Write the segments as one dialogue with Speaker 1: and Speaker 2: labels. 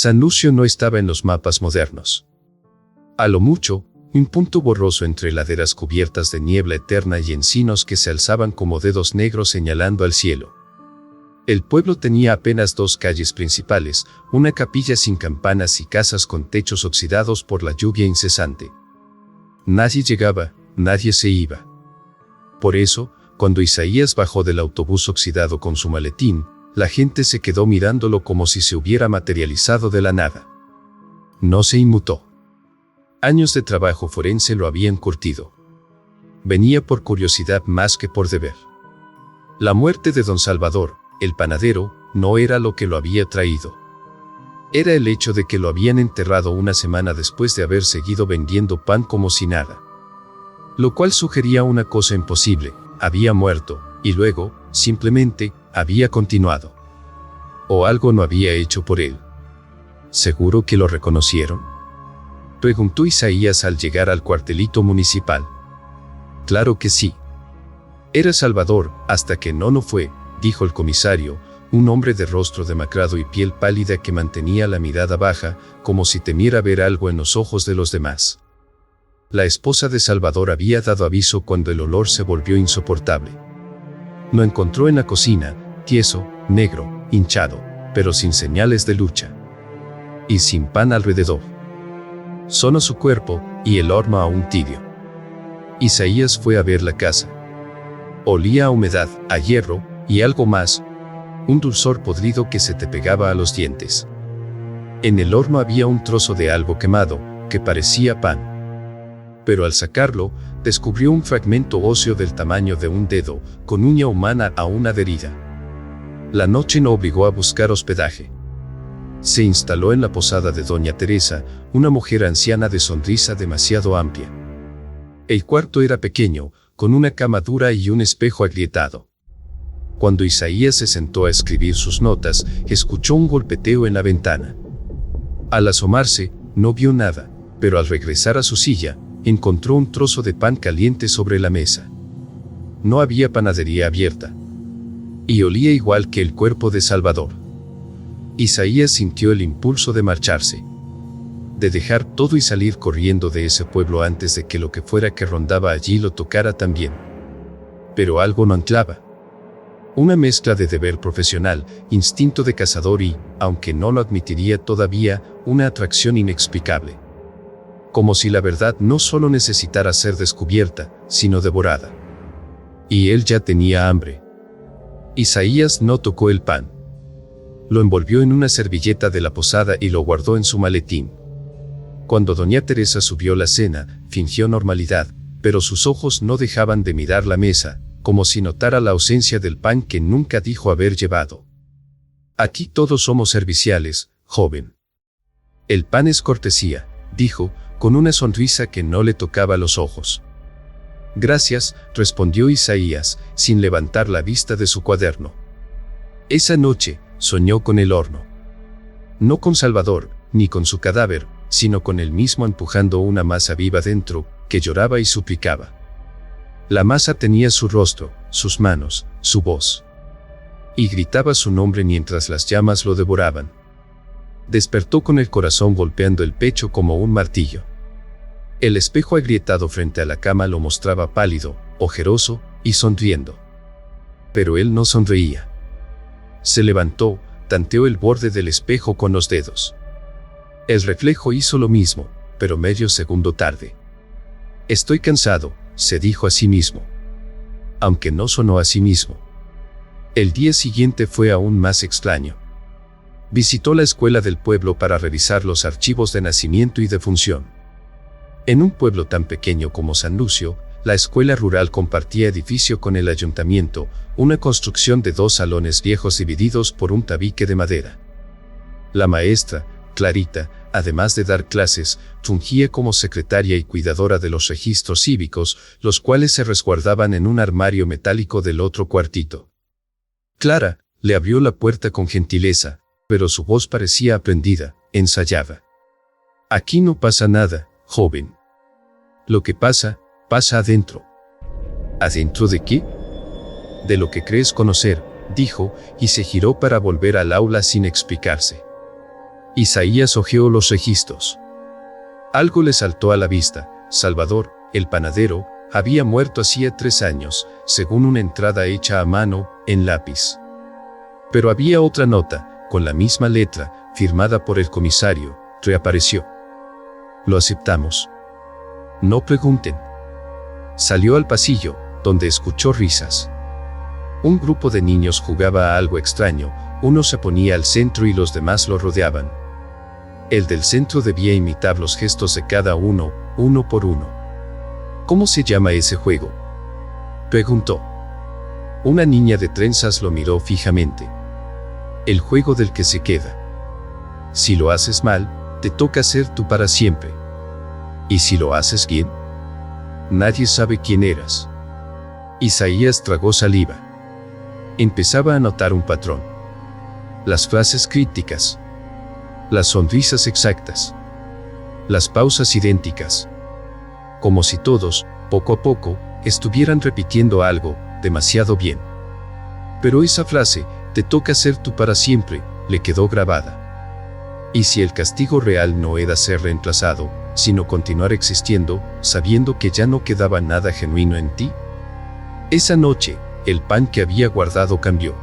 Speaker 1: San Lucio no estaba en los mapas modernos. A lo mucho, un punto borroso entre laderas cubiertas de niebla eterna y encinos que se alzaban como dedos negros señalando al cielo. El pueblo tenía apenas 2 calles principales, una capilla sin campanas y casas con techos oxidados por la lluvia incesante. Nadie llegaba, nadie se iba. Por eso, cuando Isaías bajó del autobús oxidado con su maletín, la gente se quedó mirándolo como si se hubiera materializado de la nada. No se inmutó. Años de trabajo forense lo habían curtido. Venía por curiosidad más que por deber. La muerte de don Salvador, el panadero, no era lo que lo había traído. Era el hecho de que lo habían enterrado una semana después de haber seguido vendiendo pan como si nada. Lo cual sugería una cosa imposible: había muerto, y luego, simplemente, había continuado. O algo no había hecho por él. ¿Seguro que lo reconocieron?, preguntó Isaías al llegar al cuartelito municipal. Claro que sí. Era Salvador, hasta que no fue, dijo el comisario, un hombre de rostro demacrado y piel pálida que mantenía la mirada baja, como si temiera ver algo en los ojos de los demás. La esposa de Salvador había dado aviso cuando el olor se volvió insoportable. Lo encontró en la cocina, tieso, negro, hinchado, pero sin señales de lucha. Y sin pan alrededor. Solo su cuerpo, y el horno aún tibio. Isaías fue a ver la casa. Olía a humedad, a hierro, y algo más, un dulzor podrido que se te pegaba a los dientes. En el horno había un trozo de algo quemado, que parecía pan. Pero al sacarlo, descubrió un fragmento óseo del tamaño de un dedo, con uña humana aún adherida. La noche no obligó a buscar hospedaje. Se instaló en la posada de doña Teresa, una mujer anciana de sonrisa demasiado amplia. El cuarto era pequeño, con una cama dura y un espejo agrietado. Cuando Isaías se sentó a escribir sus notas, escuchó un golpeteo en la ventana. Al asomarse, no vio nada, pero al regresar a su silla, encontró un trozo de pan caliente sobre la mesa. No había panadería abierta. Y olía igual que el cuerpo de Salvador. Isaías sintió el impulso de marcharse. De dejar todo y salir corriendo de ese pueblo antes de que lo que fuera que rondaba allí lo tocara también. Pero algo no anclaba. Una mezcla de deber profesional, instinto de cazador y, aunque no lo admitiría todavía, una atracción inexplicable. Como si la verdad no solo necesitara ser descubierta, sino devorada. Y él ya tenía hambre. Isaías no tocó el pan. Lo envolvió en una servilleta de la posada y lo guardó en su maletín. Cuando doña Teresa subió la cena, fingió normalidad, pero sus ojos no dejaban de mirar la mesa, como si notara la ausencia del pan que nunca dijo haber llevado. Aquí todos somos serviciales, joven. El pan es cortesía, dijo, con una sonrisa que no le tocaba los ojos. Gracias, respondió Isaías, sin levantar la vista de su cuaderno. Esa noche, soñó con el horno. No con Salvador, ni con su cadáver, sino con él mismo empujando una masa viva dentro, que lloraba y suplicaba. La masa tenía su rostro, sus manos, su voz. Y gritaba su nombre mientras las llamas lo devoraban. Despertó con el corazón golpeando el pecho como un martillo. El espejo agrietado frente a la cama lo mostraba pálido, ojeroso y sonriendo. Pero él no sonreía. Se levantó, tanteó el borde del espejo con los dedos. El reflejo hizo lo mismo, pero medio segundo tarde. Estoy cansado, se dijo a sí mismo. Aunque no sonó a sí mismo. El día siguiente fue aún más extraño. Visitó la escuela del pueblo para revisar los archivos de nacimiento y defunción. En un pueblo tan pequeño como San Lucio, la escuela rural compartía edificio con el ayuntamiento, una construcción de 2 salones viejos divididos por un tabique de madera. La maestra, Clarita, además de dar clases, fungía como secretaria y cuidadora de los registros cívicos, los cuales se resguardaban en un armario metálico del otro cuartito. Clara le abrió la puerta con gentileza, pero su voz parecía aprendida, ensayada. Aquí no pasa nada, joven. Lo que pasa, pasa adentro. ¿Adentro de qué? De lo que crees conocer, dijo, y se giró para volver al aula sin explicarse. Isaías hojeó los registros. Algo le saltó a la vista. Salvador, el panadero, había muerto hacía 3 años, según una entrada hecha a mano, en lápiz. Pero había otra nota, con la misma letra, firmada por el comisario, reapareció. Lo aceptamos. No pregunten. Salió al pasillo, donde escuchó risas. Un grupo de niños jugaba a algo extraño, uno se ponía al centro y los demás lo rodeaban. El del centro debía imitar los gestos de cada uno, uno por uno. ¿Cómo se llama ese juego?, preguntó. Una niña de trenzas lo miró fijamente. El juego del que se queda. Si lo haces mal, te toca ser tú para siempre. Y si lo haces bien, nadie sabe quién eras. Isaías tragó saliva. Empezaba a notar un patrón. Las frases críticas. Las sonrisas exactas. Las pausas idénticas. Como si todos, poco a poco, estuvieran repitiendo algo, demasiado bien. Pero esa frase, te toca ser tú para siempre, le quedó grabada. Y si el castigo real no era ser reemplazado, sino continuar existiendo, sabiendo que ya no quedaba nada genuino en ti. Esa noche, el pan que había guardado cambió.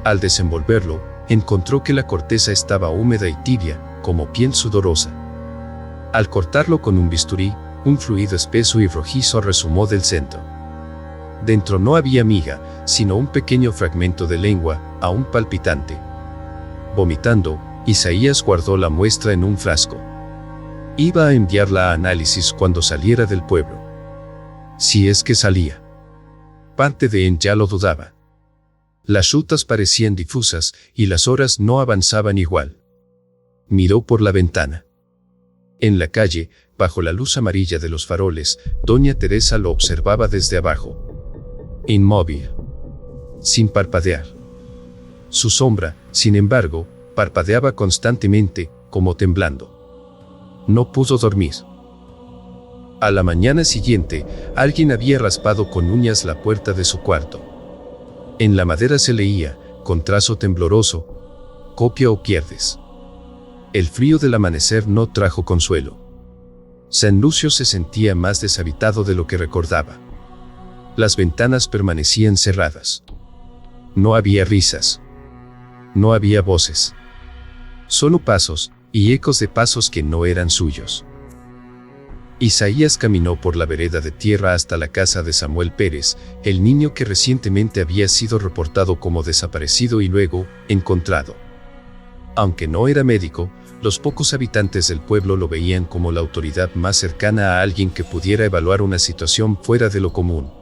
Speaker 1: Al desenvolverlo, encontró que la corteza estaba húmeda y tibia, como piel sudorosa. Al cortarlo con un bisturí, un fluido espeso y rojizo resumó del centro. Dentro no había miga, sino un pequeño fragmento de lengua, aún palpitante. Vomitando, Isaías guardó la muestra en un frasco. Iba a enviarla a análisis cuando saliera del pueblo. Si es que salía. Parte de él ya lo dudaba. Las rutas parecían difusas y las horas no avanzaban igual. Miró por la ventana. En la calle, bajo la luz amarilla de los faroles, doña Teresa lo observaba desde abajo. Inmóvil. Sin parpadear. Su sombra, sin embargo, parpadeaba constantemente, como temblando. No pudo dormir. A la mañana siguiente, alguien había raspado con uñas la puerta de su cuarto. En la madera se leía, con trazo tembloroso, copia o pierdes. El frío del amanecer no trajo consuelo. San Lucio se sentía más deshabitado de lo que recordaba. Las ventanas permanecían cerradas. No había risas. No había voces. Solo pasos, y ecos de pasos que no eran suyos. Isaías caminó por la vereda de tierra hasta la casa de Samuel Pérez, el niño que recientemente había sido reportado como desaparecido y luego, encontrado. Aunque no era médico, los pocos habitantes del pueblo lo veían como la autoridad más cercana a alguien que pudiera evaluar una situación fuera de lo común.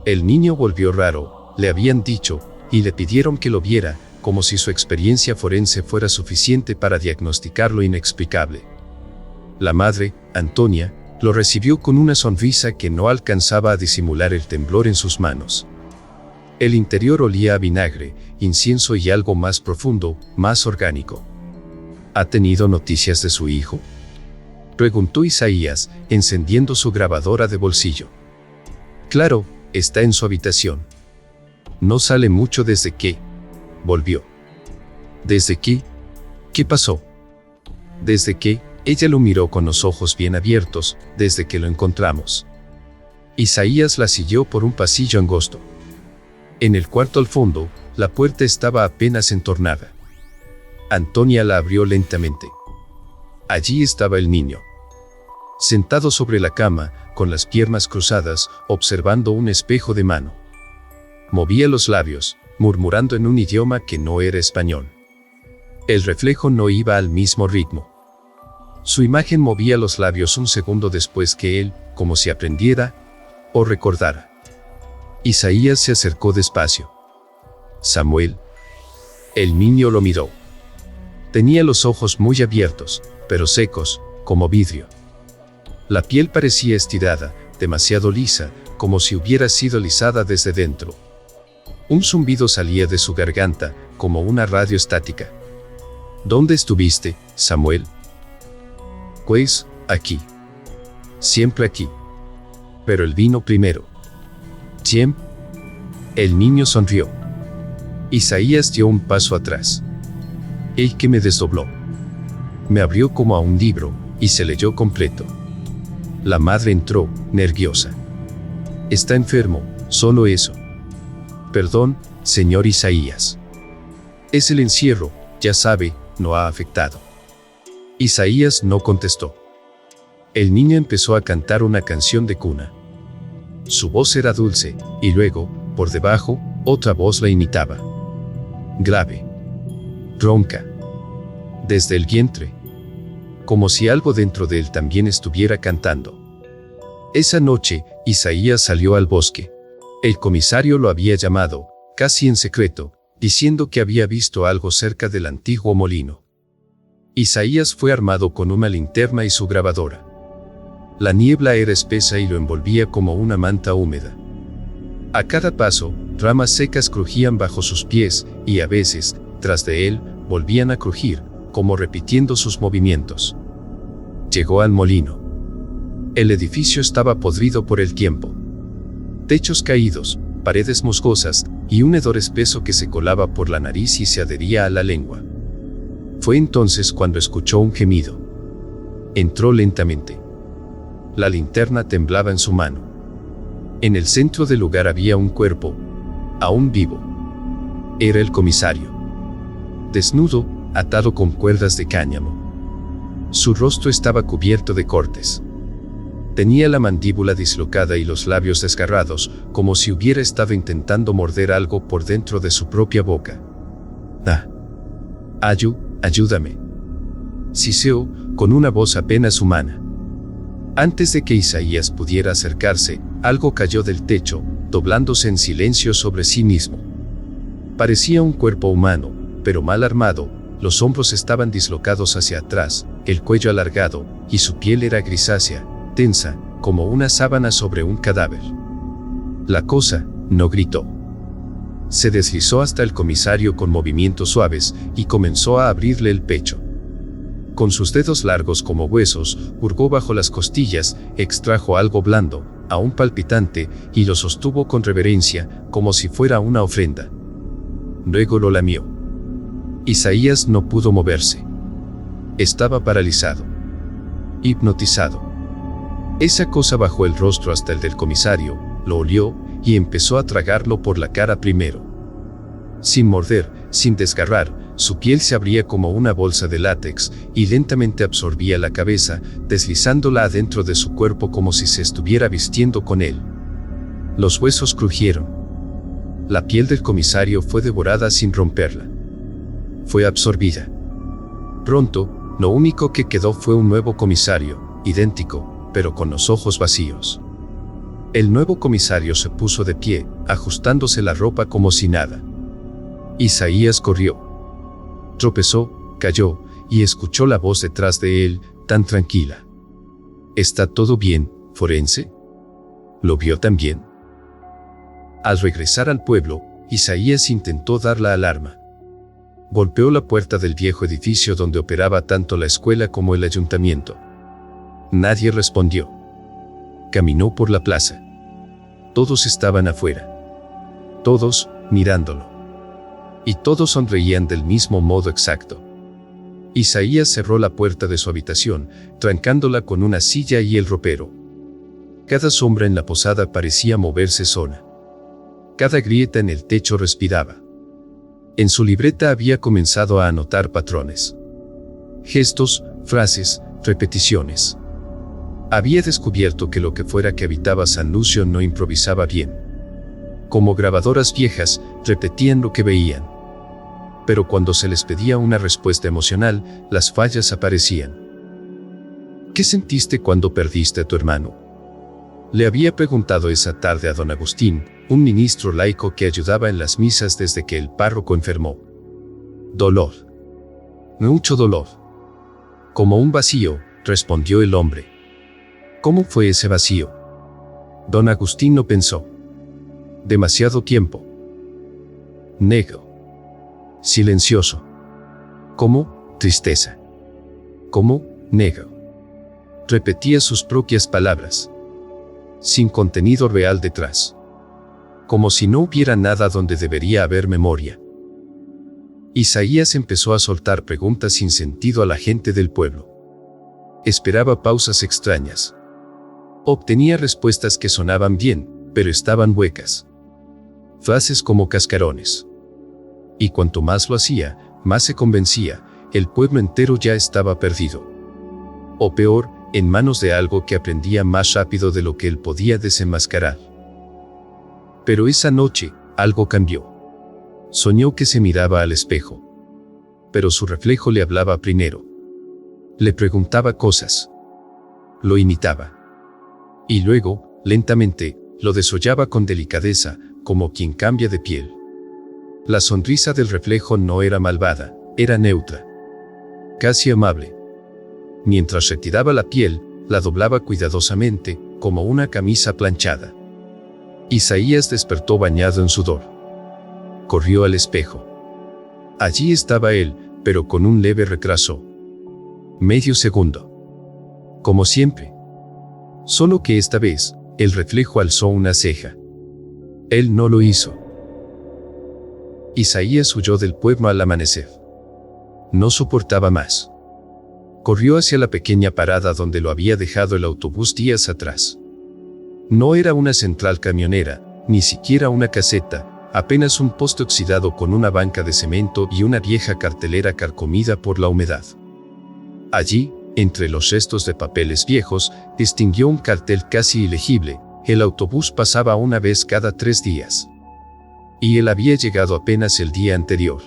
Speaker 1: El niño volvió raro, le habían dicho, y le pidieron que lo viera, como si su experiencia forense fuera suficiente para diagnosticar lo inexplicable. La madre, Antonia, lo recibió con una sonrisa que no alcanzaba a disimular el temblor en sus manos. El interior olía a vinagre, incienso y algo más profundo, más orgánico. ¿Ha tenido noticias de su hijo?, preguntó Isaías, encendiendo su grabadora de bolsillo. Claro, está en su habitación. No sale mucho desde que volvió. ¿Desde qué? ¿Qué pasó? Desde que ella lo miró con los ojos bien abiertos, desde que lo encontramos. Isaías la siguió por un pasillo angosto. En el cuarto al fondo, la puerta estaba apenas entornada. Antonia la abrió lentamente. Allí estaba el niño. Sentado sobre la cama, con las piernas cruzadas, observando un espejo de mano. Movía los labios, murmurando en un idioma que no era español. El reflejo no iba al mismo ritmo. Su imagen movía los labios un segundo después que él, como si aprendiera o recordara. Isaías se acercó despacio. Samuel. El niño lo miró. Tenía los ojos muy abiertos, pero secos, como vidrio. La piel parecía estirada, demasiado lisa, como si hubiera sido lisada desde dentro. Un zumbido salía de su garganta, como una radio estática. ¿Dónde estuviste, Samuel? Pues, aquí. Siempre aquí. Pero él vino primero. ¿Quién? El niño sonrió. Isaías dio un paso atrás. El que me desdobló. Me abrió como a un libro, y se leyó completo. La madre entró, nerviosa. Está enfermo, solo eso. Perdón, señor Isaías. Es el encierro, ya sabe, no ha afectado. Isaías no contestó. El niño empezó a cantar una canción de cuna. Su voz era dulce, y luego, por debajo, otra voz la imitaba. Grave. Ronca. Desde el vientre. Como si algo dentro de él también estuviera cantando. Esa noche, Isaías salió al bosque. El comisario lo había llamado, casi en secreto, diciendo que había visto algo cerca del antiguo molino. Isaías fue armado con una linterna y su grabadora. La niebla era espesa y lo envolvía como una manta húmeda. A cada paso, ramas secas crujían bajo sus pies, y a veces, tras de él, volvían a crujir, como repitiendo sus movimientos. Llegó al molino. El edificio estaba podrido por el tiempo. Techos caídos, paredes musgosas, y un hedor espeso que se colaba por la nariz y se adhería a la lengua. Fue entonces cuando escuchó un gemido. Entró lentamente. La linterna temblaba en su mano. En el centro del lugar había un cuerpo, aún vivo. Era el comisario. Desnudo, atado con cuerdas de cáñamo. Su rostro estaba cubierto de cortes. Tenía la mandíbula dislocada y los labios desgarrados, como si hubiera estado intentando morder algo por dentro de su propia boca. Ayúdame. Siseó, con una voz apenas humana. Antes de que Isaías pudiera acercarse, algo cayó del techo, doblándose en silencio sobre sí mismo. Parecía un cuerpo humano, pero mal armado. Los hombros estaban dislocados hacia atrás, el cuello alargado, y su piel era grisácea, tensa, como una sábana sobre un cadáver. La cosa no gritó. Se deslizó hasta el comisario con movimientos suaves y comenzó a abrirle el pecho. Con sus dedos largos como huesos, hurgó bajo las costillas, extrajo algo blando, aún palpitante, y lo sostuvo con reverencia, como si fuera una ofrenda. Luego lo lamió. Isaías no pudo moverse. Estaba paralizado. Hipnotizado. Esa cosa bajó el rostro hasta el del comisario, lo olió, y empezó a tragarlo por la cara primero. Sin morder, sin desgarrar, su piel se abría como una bolsa de látex, y lentamente absorbía la cabeza, deslizándola adentro de su cuerpo como si se estuviera vistiendo con él. Los huesos crujieron. La piel del comisario fue devorada sin romperla. Fue absorbida. Pronto, lo único que quedó fue un nuevo comisario, idéntico, pero con los ojos vacíos. El nuevo comisario se puso de pie, ajustándose la ropa como si nada. Isaías corrió. Tropezó, cayó, y escuchó la voz detrás de él, tan tranquila. ¿Está todo bien, forense? ¿Lo vio también? Al regresar al pueblo, Isaías intentó dar la alarma. Golpeó la puerta del viejo edificio donde operaba tanto la escuela como el ayuntamiento. Nadie respondió. Caminó por la plaza. Todos estaban afuera. Todos, mirándolo. Y todos sonreían del mismo modo exacto. Isaías cerró la puerta de su habitación, trancándola con una silla y el ropero. Cada sombra en la posada parecía moverse sola. Cada grieta en el techo respiraba. En su libreta había comenzado a anotar patrones. Gestos, frases, repeticiones. Había descubierto que lo que fuera que habitaba San Lucio no improvisaba bien. Como grabadoras viejas, repetían lo que veían. Pero cuando se les pedía una respuesta emocional, las fallas aparecían. ¿Qué sentiste cuando perdiste a tu hermano? Le había preguntado esa tarde a don Agustín, un ministro laico que ayudaba en las misas desde que el párroco enfermó. Dolor. Mucho dolor. Como un vacío, respondió el hombre. ¿Cómo fue ese vacío? Don Agustín no pensó. Demasiado tiempo. Negro. Silencioso. ¿Cómo? Tristeza. ¿Cómo? Negro. Repetía sus propias palabras. Sin contenido real detrás. Como si no hubiera nada donde debería haber memoria. Isaías empezó a soltar preguntas sin sentido a la gente del pueblo. Esperaba pausas extrañas. Obtenía respuestas que sonaban bien, pero estaban huecas. Frases como cascarones. Y cuanto más lo hacía, más se convencía, el pueblo entero ya estaba perdido. O peor, en manos de algo que aprendía más rápido de lo que él podía desenmascarar. Pero esa noche, algo cambió. Soñó que se miraba al espejo. Pero su reflejo le hablaba primero. Le preguntaba cosas. Lo imitaba. Y luego, lentamente, lo desollaba con delicadeza, como quien cambia de piel. La sonrisa del reflejo no era malvada, era neutra. Casi amable. Mientras retiraba la piel, la doblaba cuidadosamente, como una camisa planchada. Isaías despertó bañado en sudor. Corrió al espejo. Allí estaba él, pero con un leve retraso. Medio segundo. Como siempre. Solo que esta vez, el reflejo alzó una ceja. Él no lo hizo. Isaías huyó del pueblo al amanecer. No soportaba más. Corrió hacia la pequeña parada donde lo había dejado el autobús días atrás. No era una central camionera, ni siquiera una caseta, apenas un poste oxidado con una banca de cemento y una vieja cartelera carcomida por la humedad. Allí, entre los restos de papeles viejos, distinguió un cartel casi ilegible: el autobús pasaba una vez cada 3 días. Y él había llegado apenas el día anterior.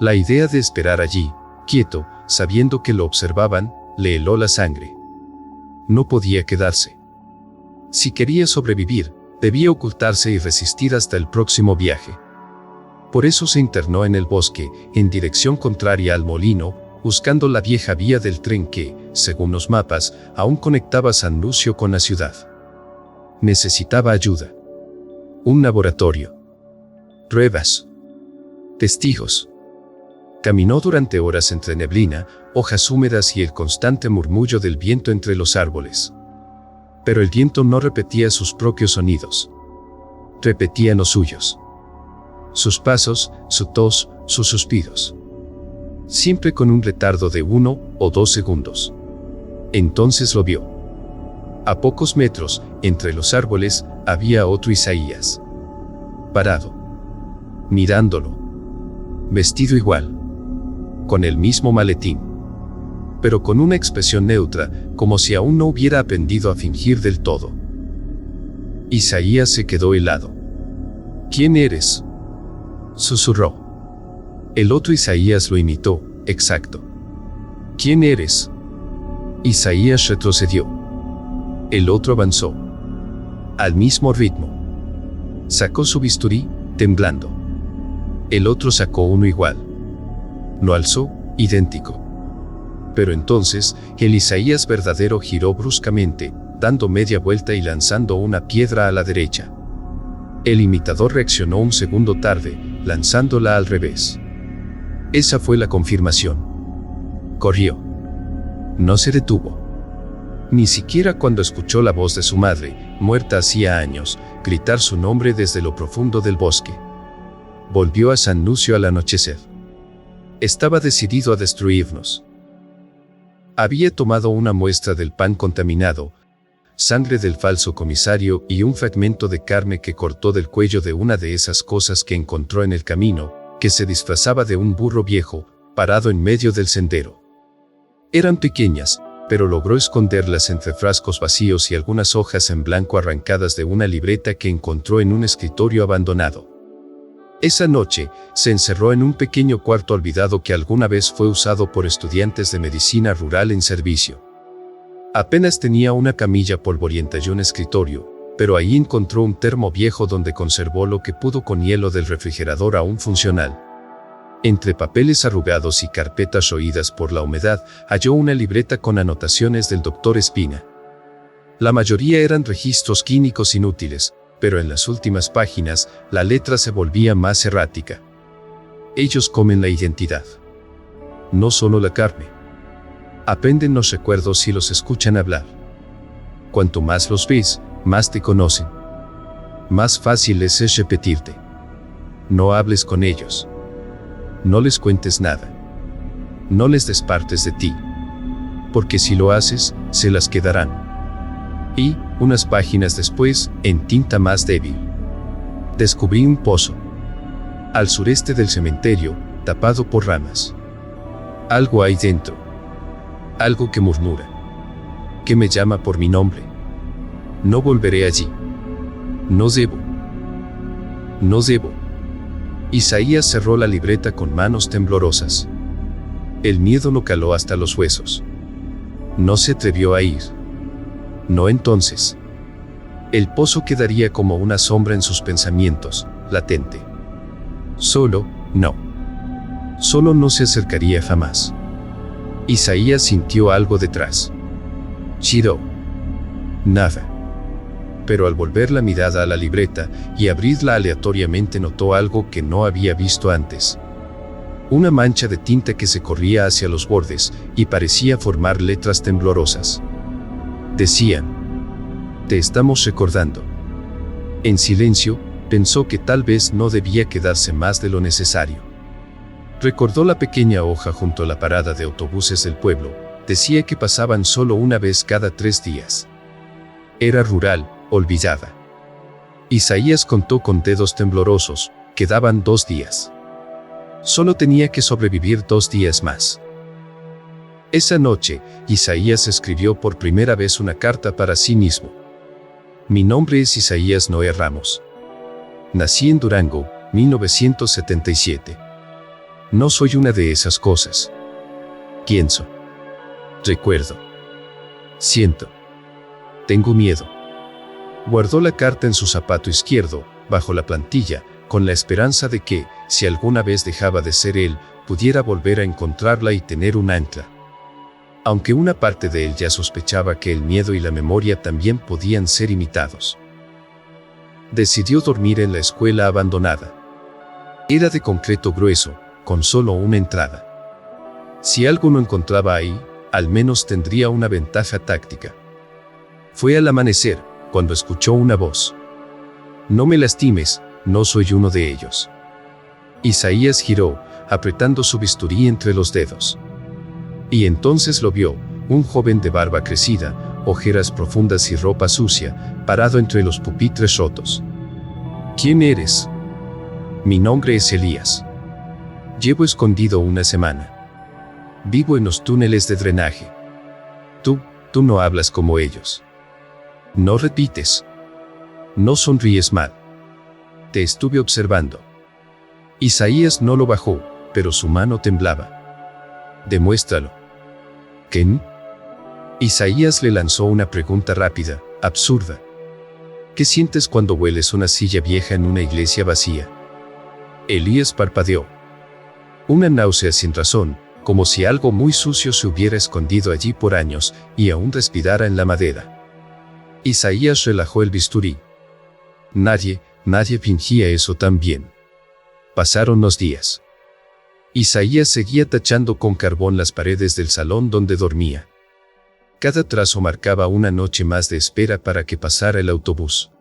Speaker 1: La idea de esperar allí, quieto, sabiendo que lo observaban, le heló la sangre. No podía quedarse. Si quería sobrevivir, debía ocultarse y resistir hasta el próximo viaje. Por eso se internó en el bosque, en dirección contraria al molino, buscando la vieja vía del tren que, según los mapas, aún conectaba San Lucio con la ciudad. Necesitaba ayuda. Un laboratorio. Pruebas. Testigos. Caminó durante horas entre neblina, hojas húmedas y el constante murmullo del viento entre los árboles. Pero el viento no repetía sus propios sonidos. Repetían los suyos. Sus pasos, su tos, sus suspiros. Siempre con un retardo de 1 o 2 segundos. Entonces lo vio. A pocos metros, entre los árboles, había otro Isaías. Parado. Mirándolo. Vestido igual. Con el mismo maletín. Pero con una expresión neutra, como si aún no hubiera aprendido a fingir del todo. Isaías se quedó helado. ¿Quién eres?, susurró. El otro Isaías lo imitó, exacto. ¿Quién eres? Isaías retrocedió. El otro avanzó. Al mismo ritmo. Sacó su bisturí, temblando. El otro sacó uno igual. Lo alzó, idéntico. Pero entonces, el Isaías verdadero giró bruscamente, dando media vuelta y lanzando una piedra a la derecha. El imitador reaccionó un segundo tarde, lanzándola al revés. Esa fue la confirmación. Corrió. No se detuvo. Ni siquiera cuando escuchó la voz de su madre, muerta hacía años, gritar su nombre desde lo profundo del bosque. Volvió a San Lucio al anochecer. Estaba decidido a destruirnos. Había tomado una muestra del pan contaminado, sangre del falso comisario y un fragmento de carne que cortó del cuello de una de esas cosas que encontró en el camino, que se disfrazaba de un burro viejo, parado en medio del sendero. Eran pequeñas, pero logró esconderlas entre frascos vacíos y algunas hojas en blanco arrancadas de una libreta que encontró en un escritorio abandonado. Esa noche, se encerró en un pequeño cuarto olvidado que alguna vez fue usado por estudiantes de medicina rural en servicio. Apenas tenía una camilla polvorienta y un escritorio, pero ahí encontró un termo viejo donde conservó lo que pudo con hielo del refrigerador aún funcional. Entre papeles arrugados y carpetas roídas por la humedad, halló una libreta con anotaciones del doctor Espina. La mayoría eran registros clínicos inútiles, pero en las últimas páginas, la letra se volvía más errática. Ellos comen la identidad. No solo la carne. Aprenden los recuerdos y los escuchan hablar. Cuanto más los ves, más te conocen. Más fácil les es repetirte. No hables con ellos. No les cuentes nada. No les des partes de ti. Porque si lo haces, se las quedarán. Y, unas páginas después, en tinta más débil, descubrí un pozo. Al sureste del cementerio, tapado por ramas. Algo hay dentro. Algo que murmura. Que me llama por mi nombre. No volveré allí. No debo. No debo. Isaías cerró la libreta con manos temblorosas. El miedo lo caló hasta los huesos. No se atrevió a ir. No entonces. El pozo quedaría como una sombra en sus pensamientos, latente. Solo, no. Solo no se acercaría jamás. Isaías sintió algo detrás. Chiró. Nada. Pero al volver la mirada a la libreta y abrirla aleatoriamente notó algo que no había visto antes. Una mancha de tinta que se corría hacia los bordes y parecía formar letras temblorosas. Decían: te estamos recordando. En silencio, pensó que tal vez no debía quedarse más de lo necesario. Recordó la pequeña hoja junto a la parada de autobuses del pueblo. Decía que pasaban solo una vez cada 3 días. Era rural, olvidada. Isaías contó con dedos temblorosos. Quedaban 2 días. Solo tenía que sobrevivir 2 días más. Esa noche, Isaías escribió por primera vez una carta para sí mismo. Mi nombre es Isaías Noé Ramos. Nací en Durango, 1977. No soy una de esas cosas. Pienso. Recuerdo. Siento. Tengo miedo. Guardó la carta en su zapato izquierdo, bajo la plantilla, con la esperanza de que, si alguna vez dejaba de ser él, pudiera volver a encontrarla y tener un ancla. Aunque una parte de él ya sospechaba que el miedo y la memoria también podían ser imitados. Decidió dormir en la escuela abandonada. Era de concreto grueso, con solo una entrada. Si algo no encontraba ahí, al menos tendría una ventaja táctica. Fue al amanecer, cuando escuchó una voz. No me lastimes, no soy uno de ellos. Isaías giró, apretando su bisturí entre los dedos. Y entonces lo vio, un joven de barba crecida, ojeras profundas y ropa sucia, parado entre los pupitres rotos. ¿Quién eres? Mi nombre es Elías. Llevo escondido una semana. Vivo en los túneles de drenaje. Tú no hablas como ellos. No repites. No sonríes mal. Te estuve observando. Isaías no lo bajó, pero su mano temblaba. Demuéstralo. ¿Qué? Isaías le lanzó una pregunta rápida, absurda. ¿Qué sientes cuando hueles una silla vieja en una iglesia vacía? Elías parpadeó. Una náusea sin razón, como si algo muy sucio se hubiera escondido allí por años y aún respirara en la madera. Isaías relajó el bisturí. Nadie fingía eso tan bien. Pasaron los días. Isaías seguía tachando con carbón las paredes del salón donde dormía. Cada trazo marcaba una noche más de espera para que pasara el autobús.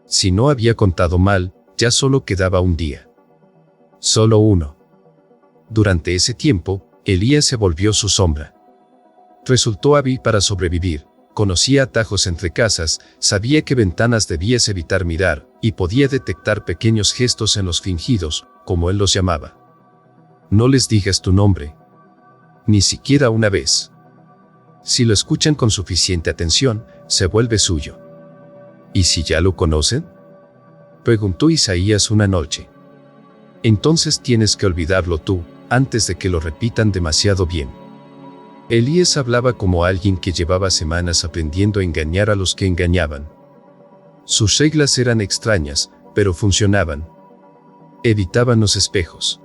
Speaker 1: Si no había contado mal, ya solo quedaba un día. Solo uno. Durante ese tiempo, Elías se volvió su sombra. Resultó hábil para sobrevivir. Conocía atajos entre casas, sabía qué ventanas debías evitar mirar, y podía detectar pequeños gestos en los fingidos, como él los llamaba. No les digas tu nombre. Ni siquiera una vez. Si lo escuchan con suficiente atención, se vuelve suyo. ¿Y si ya lo conocen? Preguntó Isaías una noche. Entonces tienes que olvidarlo tú, antes de que lo repitan demasiado bien. Elías hablaba como alguien que llevaba semanas aprendiendo a engañar a los que engañaban. Sus reglas eran extrañas, pero funcionaban. Evitaban los espejos.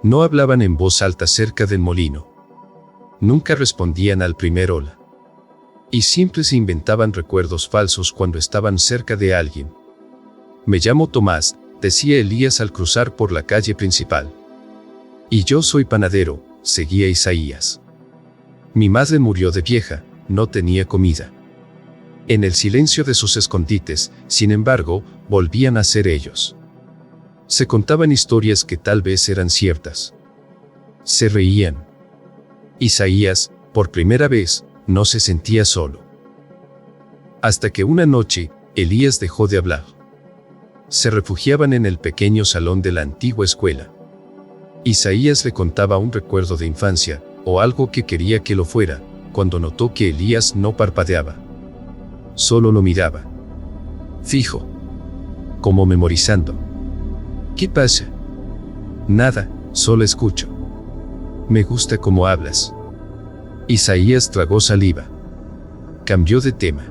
Speaker 1: No hablaban en voz alta cerca del molino. Nunca respondían al primer hola. Y siempre se inventaban recuerdos falsos cuando estaban cerca de alguien. Me llamo Tomás, decía Elías al cruzar por la calle principal. Y yo soy panadero, seguía Isaías. Mi madre murió de vieja, no tenía comida. En el silencio de sus escondites, sin embargo, volvían a ser ellos. Se contaban historias que tal vez eran ciertas. Se reían. Isaías, por primera vez, no se sentía solo. Hasta que una noche, Elías dejó de hablar. Se refugiaban en el pequeño salón de la antigua escuela. Isaías le contaba un recuerdo de infancia, o algo que quería que lo fuera, cuando notó que Elías no parpadeaba. Solo lo miraba. Fijo. Como memorizando. ¿Qué pasa? Nada, solo escucho. Me gusta cómo hablas. Isaías tragó saliva. Cambió de tema.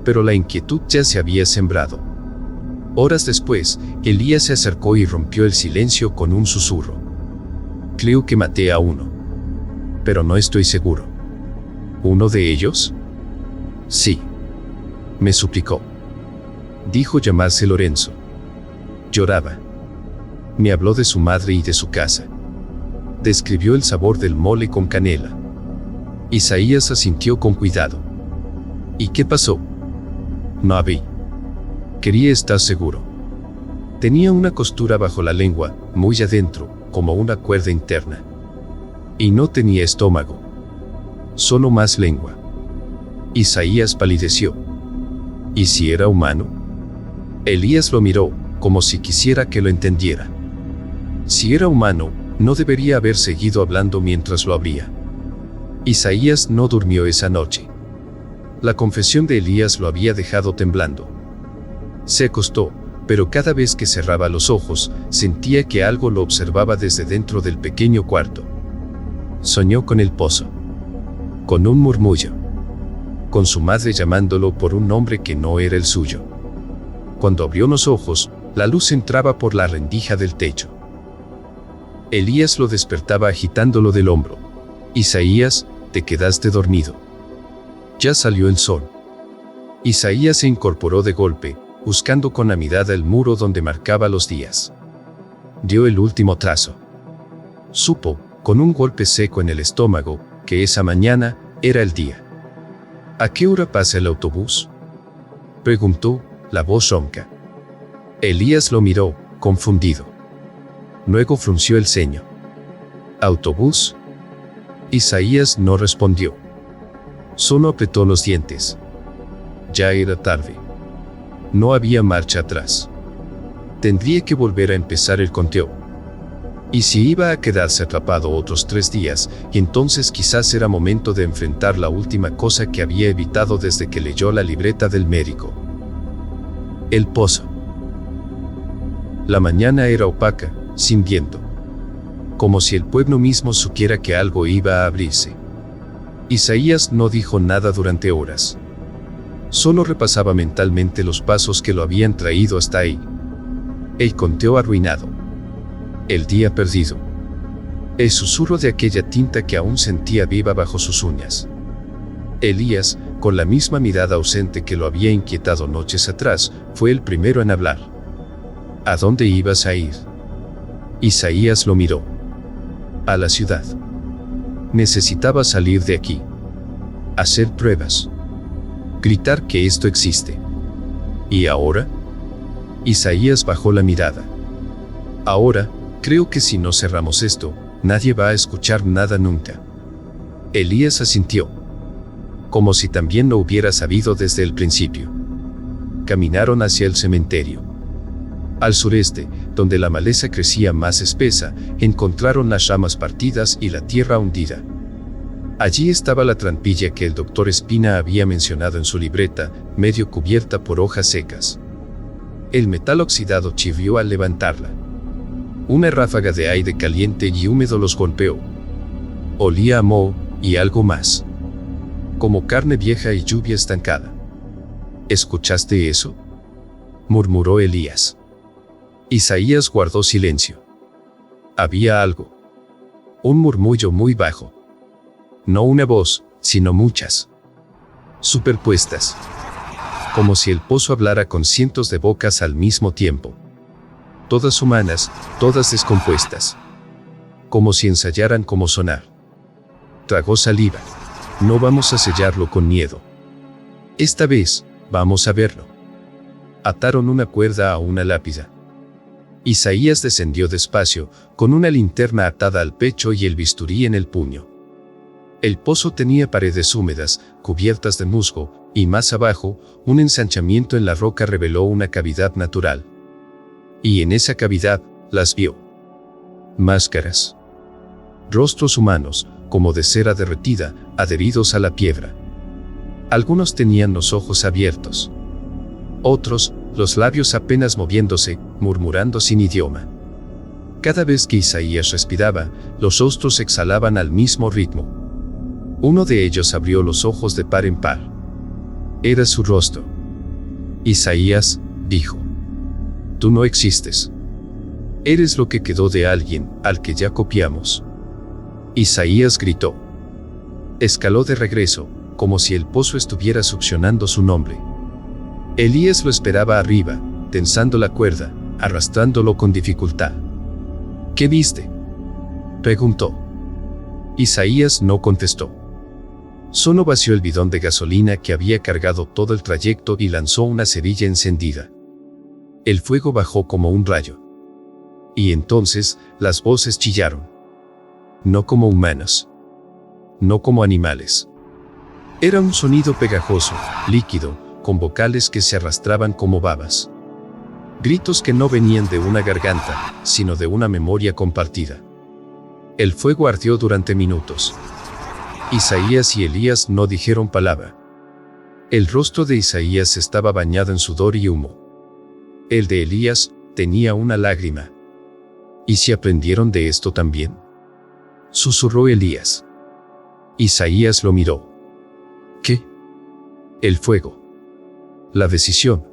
Speaker 1: Pero la inquietud ya se había sembrado. Horas después, Elías se acercó y rompió el silencio con un susurro. Creo que maté a uno. Pero no estoy seguro. ¿Uno de ellos? Sí. Me suplicó. Dijo llamarse Lorenzo. Lloraba. Me habló de su madre y de su casa. Describió el sabor del mole con canela. Isaías asintió con cuidado. ¿Y qué pasó? No había. Quería estar seguro. Tenía una costura bajo la lengua, muy adentro, como una cuerda interna. Y no tenía estómago. Solo más lengua. Isaías palideció. ¿Y si era humano? Elías lo miró, como si quisiera que lo entendiera. Si era humano, no debería haber seguido hablando mientras lo abría. Isaías no durmió esa noche. La confesión de Elías lo había dejado temblando. Se acostó, pero cada vez que cerraba los ojos, sentía que algo lo observaba desde dentro del pequeño cuarto. Soñó con el pozo. Con un murmullo. Con su madre llamándolo por un nombre que no era el suyo. Cuando abrió los ojos, la luz entraba por la rendija del techo. Elías lo despertaba agitándolo del hombro. Isaías, te quedaste dormido. Ya salió el sol. Isaías se incorporó de golpe, buscando con la mirada el muro donde marcaba los días. Dio el último trazo. Supo, con un golpe seco en el estómago, que esa mañana era el día. ¿A qué hora pasa el autobús?, preguntó, la voz ronca. Elías lo miró, confundido. Luego frunció el ceño. ¿Autobús? Isaías no respondió. Solo apretó los dientes. Ya era tarde. No había marcha atrás. Tendría que volver a empezar el conteo. Y si iba a quedarse atrapado otros 3 días, entonces quizás era momento de enfrentar la última cosa que había evitado desde que leyó la libreta del médico. El pozo. La mañana era opaca, sin viento. Como si el pueblo mismo supiera que algo iba a abrirse. Isaías no dijo nada durante horas. Solo repasaba mentalmente los pasos que lo habían traído hasta ahí. El conteo arruinado. El día perdido. El susurro de aquella tinta que aún sentía viva bajo sus uñas. Elías, con la misma mirada ausente que lo había inquietado noches atrás, fue el primero en hablar. ¿A dónde ibas a ir? Isaías lo miró. A la ciudad. Necesitaba salir de aquí. Hacer pruebas. Gritar que esto existe. ¿Y ahora? Isaías bajó la mirada. Ahora, creo que si no cerramos esto, nadie va a escuchar nada nunca. Elías asintió. Como si también lo hubiera sabido desde el principio. Caminaron hacia el cementerio. Al sureste, donde la maleza crecía más espesa, encontraron las ramas partidas y la tierra hundida. Allí estaba la trampilla que el doctor Espina había mencionado en su libreta, medio cubierta por hojas secas. El metal oxidado chirrió al levantarla. Una ráfaga de aire caliente y húmedo los golpeó. Olía a moho y algo más. Como carne vieja y lluvia estancada. ¿Escuchaste eso?, murmuró Elías. Isaías guardó silencio. Había algo. Un murmullo muy bajo. No una voz, sino muchas. Superpuestas. Como si el pozo hablara con cientos de bocas al mismo tiempo. Todas humanas, todas descompuestas. Como si ensayaran cómo sonar. Tragó saliva. No vamos a sellarlo con miedo. Esta vez, vamos a verlo. Ataron una cuerda a una lápida. Isaías descendió despacio, con una linterna atada al pecho y el bisturí en el puño. El pozo tenía paredes húmedas, cubiertas de musgo, y más abajo, un ensanchamiento en la roca reveló una cavidad natural. Y en esa cavidad, las vio. Máscaras. Rostros humanos, como de cera derretida, adheridos a la piedra. Algunos tenían los ojos abiertos. Otros, los labios apenas moviéndose, murmurando sin idioma. Cada vez que Isaías respiraba, los rostros exhalaban al mismo ritmo. Uno de ellos abrió los ojos de par en par. Era su rostro. Isaías, dijo. Tú no existes. Eres lo que quedó de alguien, al que ya copiamos. Isaías gritó. Escaló de regreso, como si el pozo estuviera succionando su nombre. Elías lo esperaba arriba, tensando la cuerda, arrastrándolo con dificultad. ¿Qué viste?, preguntó. Isaías no contestó. Solo vació el bidón de gasolina que había cargado todo el trayecto y lanzó una cerilla encendida. El fuego bajó como un rayo. Y entonces, las voces chillaron. No como humanos. No como animales. Era un sonido pegajoso, líquido, con vocales que se arrastraban como babas. Gritos que no venían de una garganta, sino de una memoria compartida. El fuego ardió durante minutos. Isaías y Elías no dijeron palabra. El rostro de Isaías estaba bañado en sudor y humo. El de Elías tenía una lágrima. ¿Y si aprendieron de esto también?, susurró Elías. Isaías lo miró. ¿Qué? El fuego. La decisión.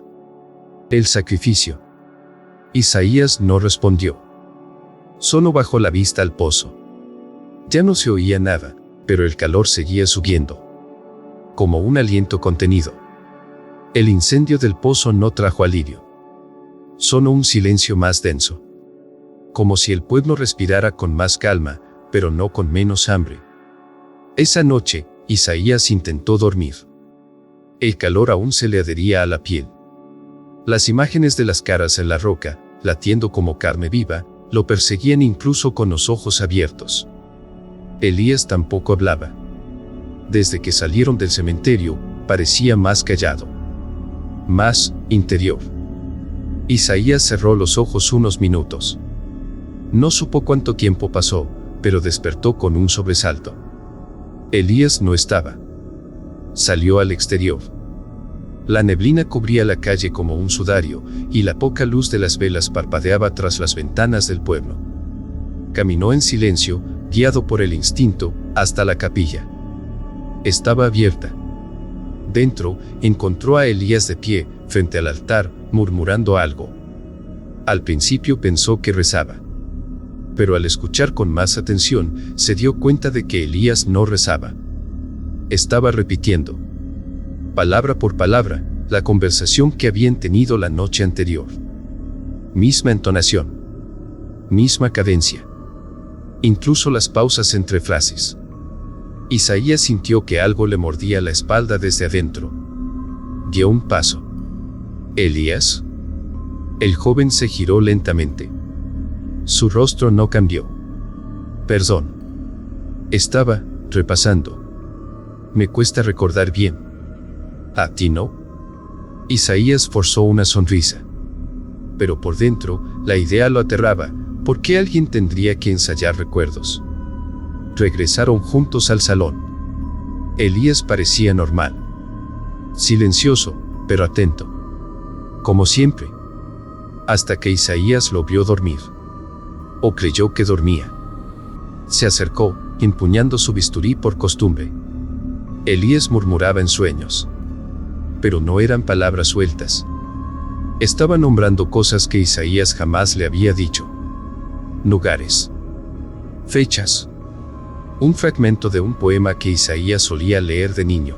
Speaker 1: El sacrificio. Isaías no respondió. Solo bajó la vista al pozo. Ya no se oía nada, pero el calor seguía subiendo. Como un aliento contenido. El incendio del pozo no trajo alivio. Solo un silencio más denso. Como si el pueblo respirara con más calma, pero no con menos hambre. Esa noche, Isaías intentó dormir. El calor aún se le adhería a la piel. Las imágenes de las caras en la roca, latiendo como carne viva, lo perseguían incluso con los ojos abiertos. Elías tampoco hablaba. Desde que salieron del cementerio, parecía más callado. Más interior. Isaías cerró los ojos unos minutos. No supo cuánto tiempo pasó, pero despertó con un sobresalto. Elías no estaba. Salió al exterior. La neblina cubría la calle como un sudario, y la poca luz de las velas parpadeaba tras las ventanas del pueblo. Caminó en silencio, guiado por el instinto, hasta la capilla. Estaba abierta. Dentro, encontró a Elías de pie, frente al altar, murmurando algo. Al principio pensó que rezaba. Pero al escuchar con más atención, se dio cuenta de que Elías no rezaba. Estaba repitiendo, palabra por palabra, la conversación que habían tenido la noche anterior. Misma entonación. Misma cadencia. Incluso las pausas entre frases. Isaías sintió que algo le mordía la espalda desde adentro. Dio un paso. ¿Elías? El joven se giró lentamente. Su rostro no cambió. Perdón. Estaba repasando. Me cuesta recordar bien. ¿A ti no? Isaías forzó una sonrisa. Pero por dentro, la idea lo aterraba. ¿Por qué alguien tendría que ensayar recuerdos? Regresaron juntos al salón. Elías parecía normal. Silencioso, pero atento. Como siempre. Hasta que Isaías lo vio dormir. O creyó que dormía. Se acercó, empuñando su bisturí por costumbre. Elías murmuraba en sueños. Pero no eran palabras sueltas. Estaba nombrando cosas que Isaías jamás le había dicho. Lugares. Fechas. Un fragmento de un poema que Isaías solía leer de niño.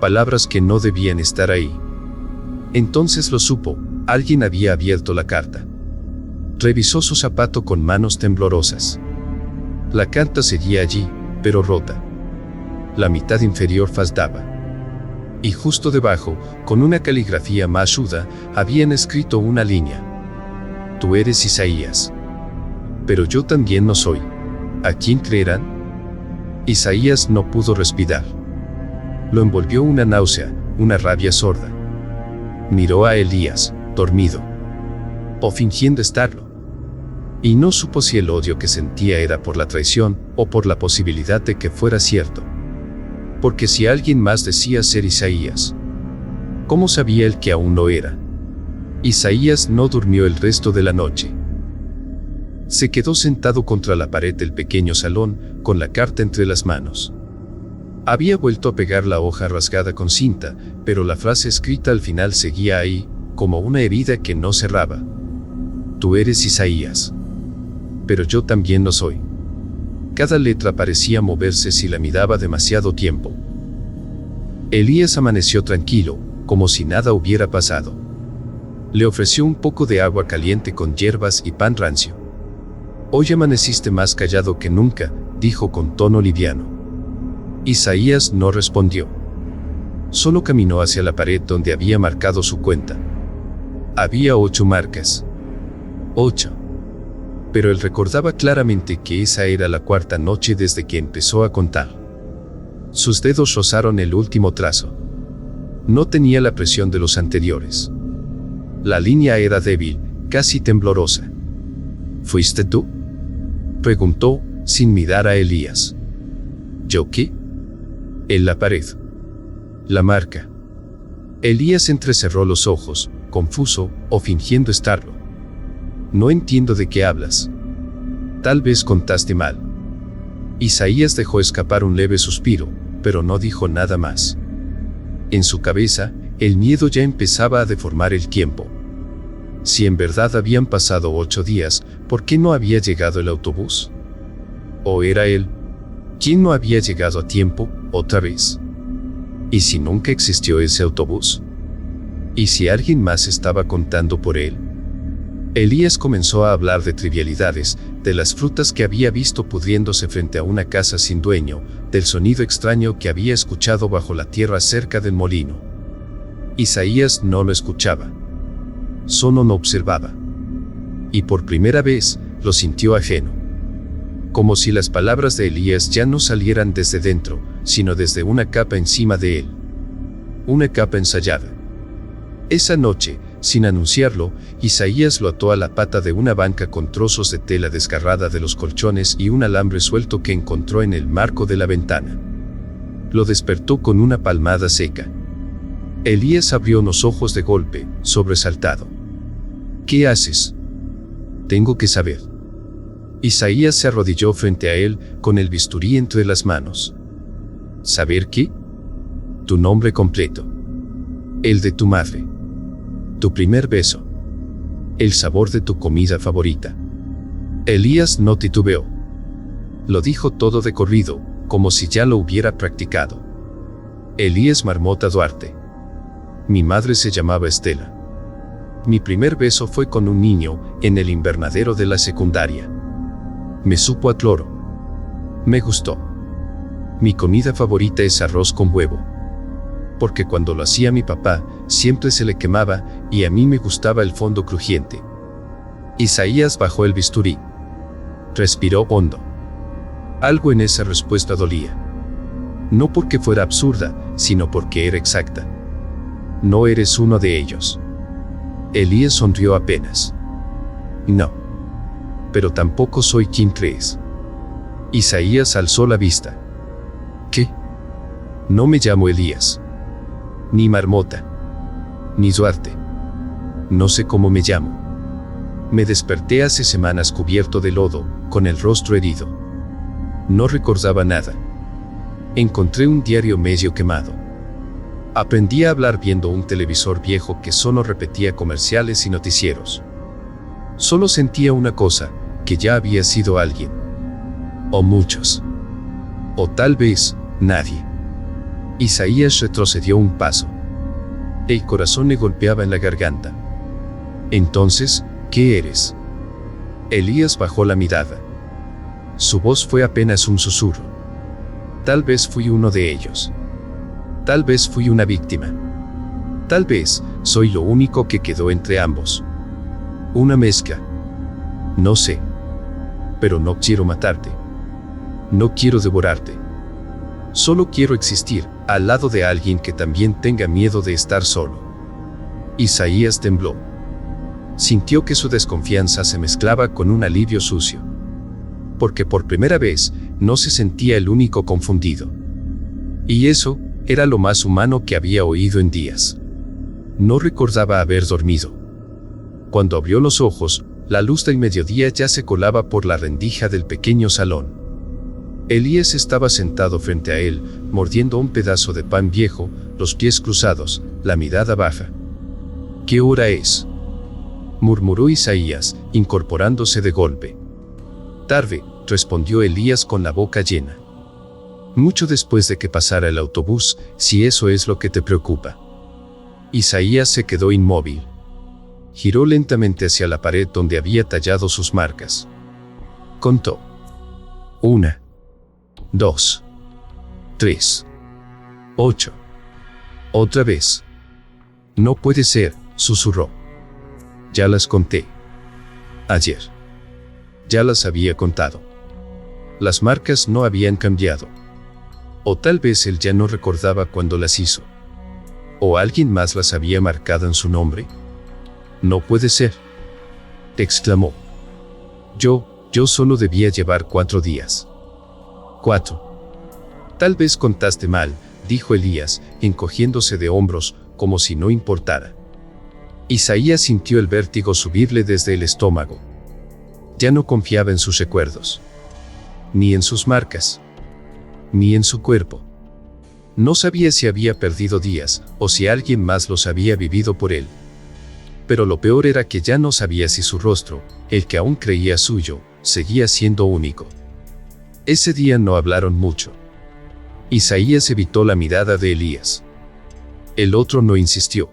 Speaker 1: Palabras que no debían estar ahí. Entonces lo supo, alguien había abierto la carta. Revisó su zapato con manos temblorosas. La carta seguía allí, pero rota. La mitad inferior faltaba. Y justo debajo, con una caligrafía más aguda, habían escrito una línea. Tú eres Isaías. Pero yo también no soy. ¿A quién creerán? Isaías no pudo respirar. Lo envolvió una náusea, una rabia sorda. Miró a Elías, dormido. O fingiendo estarlo. Y no supo si el odio que sentía era por la traición o por la posibilidad de que fuera cierto. Porque si alguien más decía ser Isaías, ¿cómo sabía él que aún lo era? Isaías no durmió el resto de la noche. Se quedó sentado contra la pared del pequeño salón, con la carta entre las manos. Había vuelto a pegar la hoja rasgada con cinta, pero la frase escrita al final seguía ahí, como una herida que no cerraba. Tú eres Isaías. Pero yo también lo soy. Cada letra parecía moverse si la miraba demasiado tiempo. Elías amaneció tranquilo, como si nada hubiera pasado. Le ofreció un poco de agua caliente con hierbas y pan rancio. Hoy amaneciste más callado que nunca, dijo con tono liviano. Isaías no respondió. Solo caminó hacia la pared donde había marcado su cuenta. Había 8 marcas. 8. Pero él recordaba claramente que esa era la 4ª noche desde que empezó a contar. Sus dedos rozaron el último trazo. No tenía la presión de los anteriores. La línea era débil, casi temblorosa. ¿Fuiste tú?, preguntó, sin mirar a Elías. ¿Yo qué? En la pared. La marca. Elías entrecerró los ojos, confuso, o fingiendo estarlo. No entiendo de qué hablas. Tal vez contaste mal. Isaías dejó escapar un leve suspiro, pero no dijo nada más. En su cabeza, el miedo ya empezaba a deformar el tiempo. Si en verdad habían pasado 8 días, ¿por qué no había llegado el autobús? ¿O era él quien no había llegado a tiempo, otra vez? ¿Y si nunca existió ese autobús? ¿Y si alguien más estaba contando por él? Elías comenzó a hablar de trivialidades, de las frutas que había visto pudriéndose frente a una casa sin dueño, del sonido extraño que había escuchado bajo la tierra cerca del molino. Isaías no lo escuchaba. Solo no observaba. Y por primera vez, lo sintió ajeno. Como si las palabras de Elías ya no salieran desde dentro, sino desde una capa encima de él. Una capa ensayada. Esa noche, sin anunciarlo, Isaías lo ató a la pata de una banca con trozos de tela desgarrada de los colchones y un alambre suelto que encontró en el marco de la ventana. Lo despertó con una palmada seca. Elías abrió los ojos de golpe, sobresaltado. ¿Qué haces? Tengo que saber. Isaías se arrodilló frente a él, con el bisturí entre las manos. ¿Saber qué? Tu nombre completo. El de tu madre. Tu primer beso. El sabor de tu comida favorita. Elías no titubeó. Lo dijo todo de corrido, como si ya lo hubiera practicado. Elías Marmota Duarte. Mi madre se llamaba Estela. Mi primer beso fue con un niño, en el invernadero de la secundaria. Me supo a cloro. Me gustó. Mi comida favorita es arroz con huevo. Porque cuando lo hacía mi papá, siempre se le quemaba, y a mí me gustaba el fondo crujiente. Isaías bajó el bisturí. Respiró hondo. Algo en esa respuesta dolía. No porque fuera absurda, sino porque era exacta. No eres uno de ellos. Elías sonrió apenas. No. Pero tampoco soy quien crees. Isaías alzó la vista. ¿Qué? No me llamo Elías. Ni Marmota. Ni Duarte. No sé cómo me llamo. Me desperté hace semanas cubierto de lodo, con el rostro herido. No recordaba nada. Encontré un diario medio quemado. Aprendí a hablar viendo un televisor viejo que solo repetía comerciales y noticieros. Solo sentía una cosa, que ya había sido alguien. O muchos. O tal vez, nadie. Isaías retrocedió un paso. El corazón le golpeaba en la garganta. Entonces, ¿qué eres? Elías bajó la mirada. Su voz fue apenas un susurro. Tal vez fui uno de ellos. Tal vez fui una víctima. Tal vez, soy lo único que quedó entre ambos. Una mezcla. No sé. Pero no quiero matarte. No quiero devorarte. Solo quiero existir al lado de alguien que también tenga miedo de estar solo. Isaías tembló. Sintió que su desconfianza se mezclaba con un alivio sucio. Porque por primera vez no se sentía el único confundido. Y eso era lo más humano que había oído en días. No recordaba haber dormido. Cuando abrió los ojos, la luz del mediodía ya se colaba por la rendija del pequeño salón. Elías estaba sentado frente a él, mordiendo un pedazo de pan viejo, los pies cruzados, la mirada baja. ¿Qué hora es?, murmuró Isaías, incorporándose de golpe. Tarde, respondió Elías con la boca llena. Mucho después de que pasara el autobús, si eso es lo que te preocupa. Isaías se quedó inmóvil. Giró lentamente hacia la pared donde había tallado sus marcas. Contó. 1, 2, 3, 8. Otra vez. No puede ser, susurró. Ya las conté. Ayer. Ya las había contado. Las marcas no habían cambiado. O tal vez él ya no recordaba cuándo las hizo. ¿O alguien más las había marcado en su nombre? No puede ser, exclamó. Yo solo debía llevar 4 días. 4. Tal vez contaste mal, dijo Elías, encogiéndose de hombros, como si no importara. Isaías sintió el vértigo subirle desde el estómago. Ya no confiaba en sus recuerdos. Ni en sus marcas. Ni en su cuerpo. No sabía si había perdido días, o si alguien más los había vivido por él. Pero lo peor era que ya no sabía si su rostro, el que aún creía suyo, seguía siendo único. Ese día no hablaron mucho. Isaías evitó la mirada de Elías. El otro no insistió.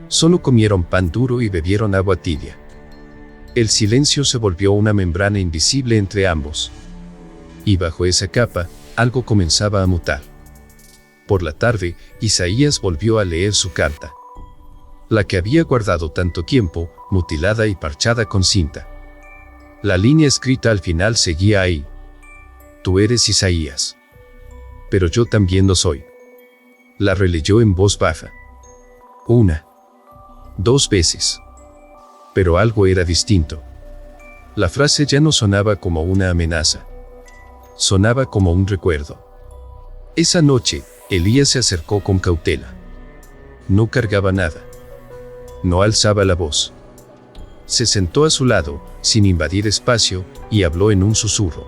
Speaker 1: Solo comieron pan duro y bebieron agua tibia. El silencio se volvió una membrana invisible entre ambos. Y bajo esa capa, algo comenzaba a mutar. Por la tarde, Isaías volvió a leer su carta. La que había guardado tanto tiempo, mutilada y parchada con cinta. La línea escrita al final seguía ahí. Tú eres Isaías. Pero yo también lo soy. La releyó en voz baja. 1, 2 veces. Pero algo era distinto. La frase ya no sonaba como una amenaza. Sonaba como un recuerdo. Esa noche, Elías se acercó con cautela. No cargaba nada. No alzaba la voz. Se sentó a su lado, sin invadir espacio, y habló en un susurro.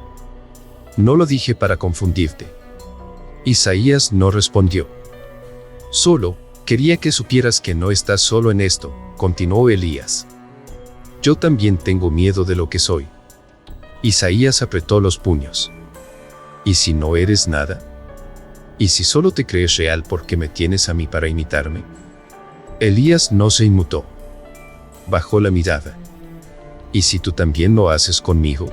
Speaker 1: No lo dije para confundirte. Isaías no respondió. Solo, quería que supieras que no estás solo en esto, continuó Elías. Yo también tengo miedo de lo que soy. Isaías apretó los puños. ¿Y si no eres nada? ¿Y si solo te crees real porque me tienes a mí para imitarme? Elías no se inmutó. Bajó la mirada. ¿Y si tú también lo haces conmigo?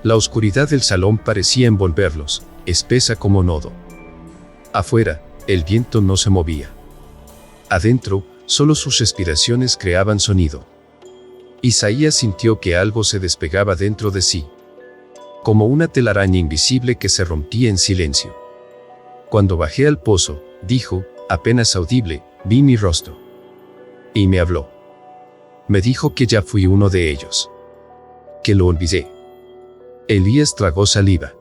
Speaker 1: La oscuridad del salón parecía envolverlos, espesa como nodo. Afuera, el viento no se movía. Adentro, solo sus respiraciones creaban sonido. Isaías sintió que algo se despegaba dentro de sí. Como una telaraña invisible que se rompía en silencio. Cuando bajé al pozo, dijo, apenas audible, vi mi rostro. Y me habló. Me dijo que ya fui uno de ellos. Que lo olvidé. Elías tragó saliva.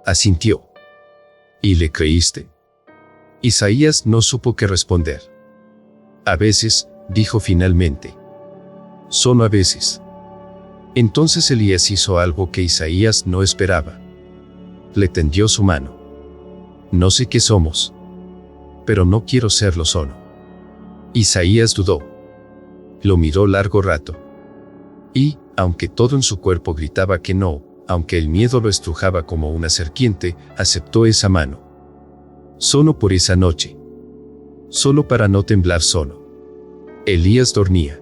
Speaker 1: Asintió. ¿Y le creíste? Isaías no supo qué responder. A veces, dijo finalmente. Solo a veces. Entonces Elías hizo algo que Isaías no esperaba. Le tendió su mano. No sé qué somos. Pero no quiero serlo solo. Isaías dudó. Lo miró largo rato. Y, aunque todo en su cuerpo gritaba que no, aunque el miedo lo estrujaba como una serpiente, aceptó esa mano. Solo por esa noche. Solo para no temblar solo. Elías dormía.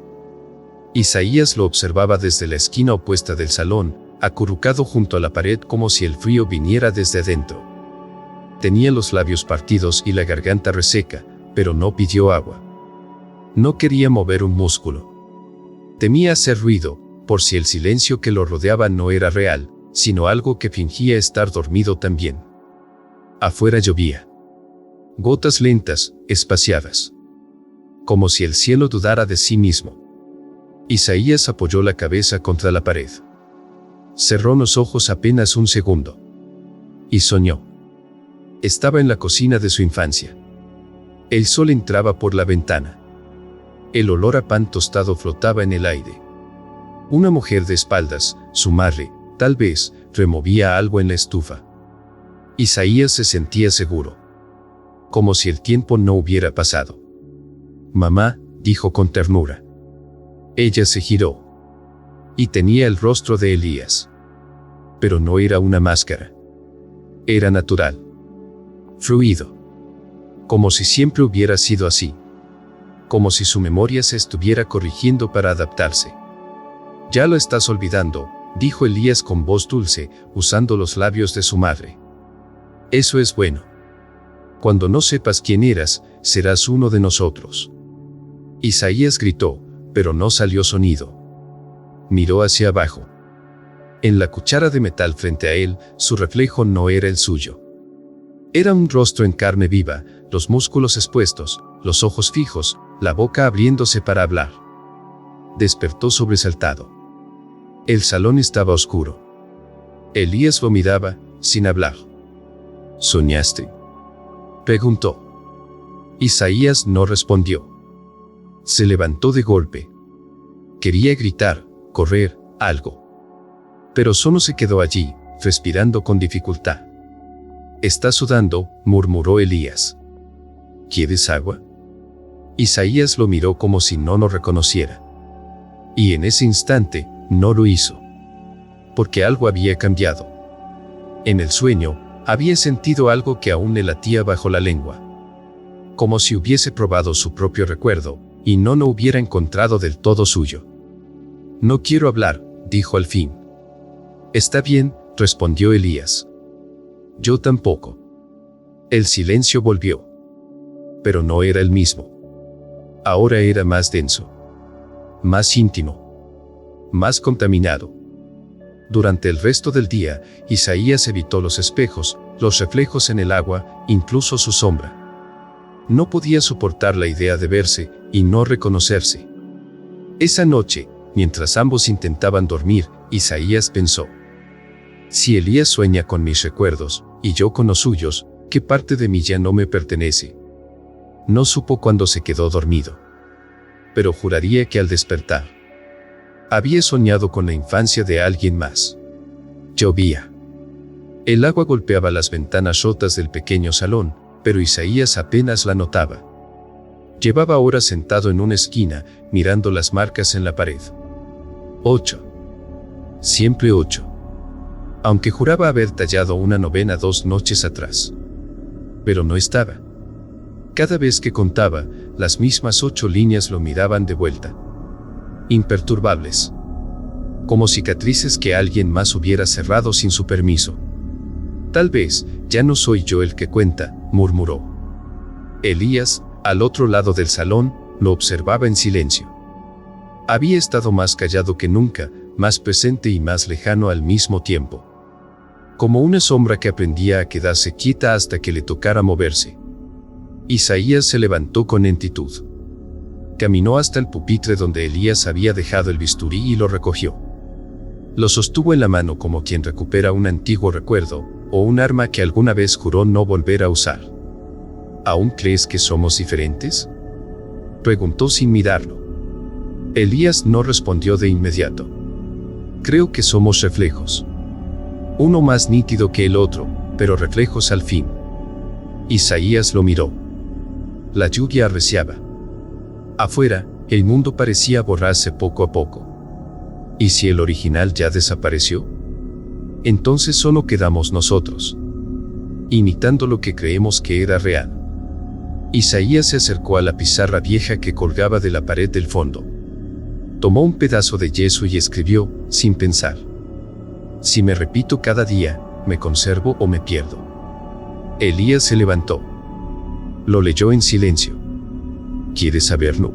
Speaker 1: Isaías lo observaba desde la esquina opuesta del salón, acurrucado junto a la pared como si el frío viniera desde adentro. Tenía los labios partidos y la garganta reseca, pero no pidió agua. No quería mover un músculo. Temía hacer ruido, por si el silencio que lo rodeaba no era real, sino algo que fingía estar dormido también. Afuera llovía. Gotas lentas, espaciadas. Como si el cielo dudara de sí mismo. Isaías apoyó la cabeza contra la pared. Cerró los ojos apenas un segundo. Y soñó. Estaba en la cocina de su infancia. El sol entraba por la ventana. El olor a pan tostado flotaba en el aire. Una mujer de espaldas, su madre, tal vez, removía algo en la estufa. Isaías se sentía seguro. Como si el tiempo no hubiera pasado. «Mamá», dijo con ternura. Ella se giró. Y tenía el rostro de Elías. Pero no era una máscara. Era natural. Fluido. Como si siempre hubiera sido así. Como si su memoria se estuviera corrigiendo para adaptarse. «Ya lo estás olvidando», dijo Elías con voz dulce, usando los labios de su madre. «Eso es bueno. Cuando no sepas quién eras, serás uno de nosotros». Isaías gritó, pero no salió sonido. Miró hacia abajo. En la cuchara de metal frente a él, su reflejo no era el suyo. Era un rostro en carne viva, los músculos expuestos, los ojos fijos, la boca abriéndose para hablar. Despertó sobresaltado. El salón estaba oscuro. Elías lo miraba, sin hablar. «¿Soñaste?», preguntó. Isaías no respondió. Se levantó de golpe. Quería gritar, correr, algo. Pero solo se quedó allí, respirando con dificultad. «Está sudando», murmuró Elías. «¿Quieres agua?». Isaías lo miró como si no lo reconociera. Y en ese instante, no lo hizo. Porque algo había cambiado. En el sueño, había sentido algo que aún le latía bajo la lengua. Como si hubiese probado su propio recuerdo, y no lo hubiera encontrado del todo suyo. «No quiero hablar», dijo al fin. «Está bien», respondió Elías. «Yo tampoco». El silencio volvió. Pero no era el mismo. Ahora era más denso. Más íntimo. Más contaminado. Durante el resto del día, Isaías evitó los espejos, los reflejos en el agua, incluso su sombra. No podía soportar la idea de verse y no reconocerse. Esa noche, mientras ambos intentaban dormir, Isaías pensó: «Si Elías sueña con mis recuerdos, y yo con los suyos, ¿qué parte de mí ya no me pertenece?». No supo cuándo se quedó dormido. Pero juraría que al despertar, había soñado con la infancia de alguien más. Llovía. El agua golpeaba las ventanas rotas del pequeño salón, pero Isaías apenas la notaba. Llevaba horas sentado en una esquina, mirando las marcas en la pared. 8. Siempre 8. Aunque juraba haber tallado una novena 2 noches atrás. Pero no estaba. Cada vez que contaba, las mismas 8 líneas lo miraban de vuelta. Imperturbables. Como cicatrices que alguien más hubiera cerrado sin su permiso. «Tal vez, ya no soy yo el que cuenta», murmuró. Elías, al otro lado del salón, lo observaba en silencio. Había estado más callado que nunca, más presente y más lejano al mismo tiempo. Como una sombra que aprendía a quedarse quieta hasta que le tocara moverse. Isaías se levantó con lentitud. Caminó hasta el pupitre donde Elías había dejado el bisturí y lo recogió. Lo sostuvo en la mano como quien recupera un antiguo recuerdo, o un arma que alguna vez juró no volver a usar. «¿Aún crees que somos diferentes?», preguntó sin mirarlo. Elías no respondió de inmediato. «Creo que somos reflejos. Uno más nítido que el otro, pero reflejos al fin». Isaías lo miró. La lluvia arreciaba. Afuera, el mundo parecía borrarse poco a poco. ¿Y si el original ya desapareció? Entonces solo quedamos nosotros, imitando lo que creemos que era real. Isaías se acercó a la pizarra vieja que colgaba de la pared del fondo. Tomó un pedazo de yeso y escribió, sin pensar: «Si me repito cada día, me conservo o me pierdo». Elías se levantó. Lo leyó en silencio. «¿Quieres saberlo?»,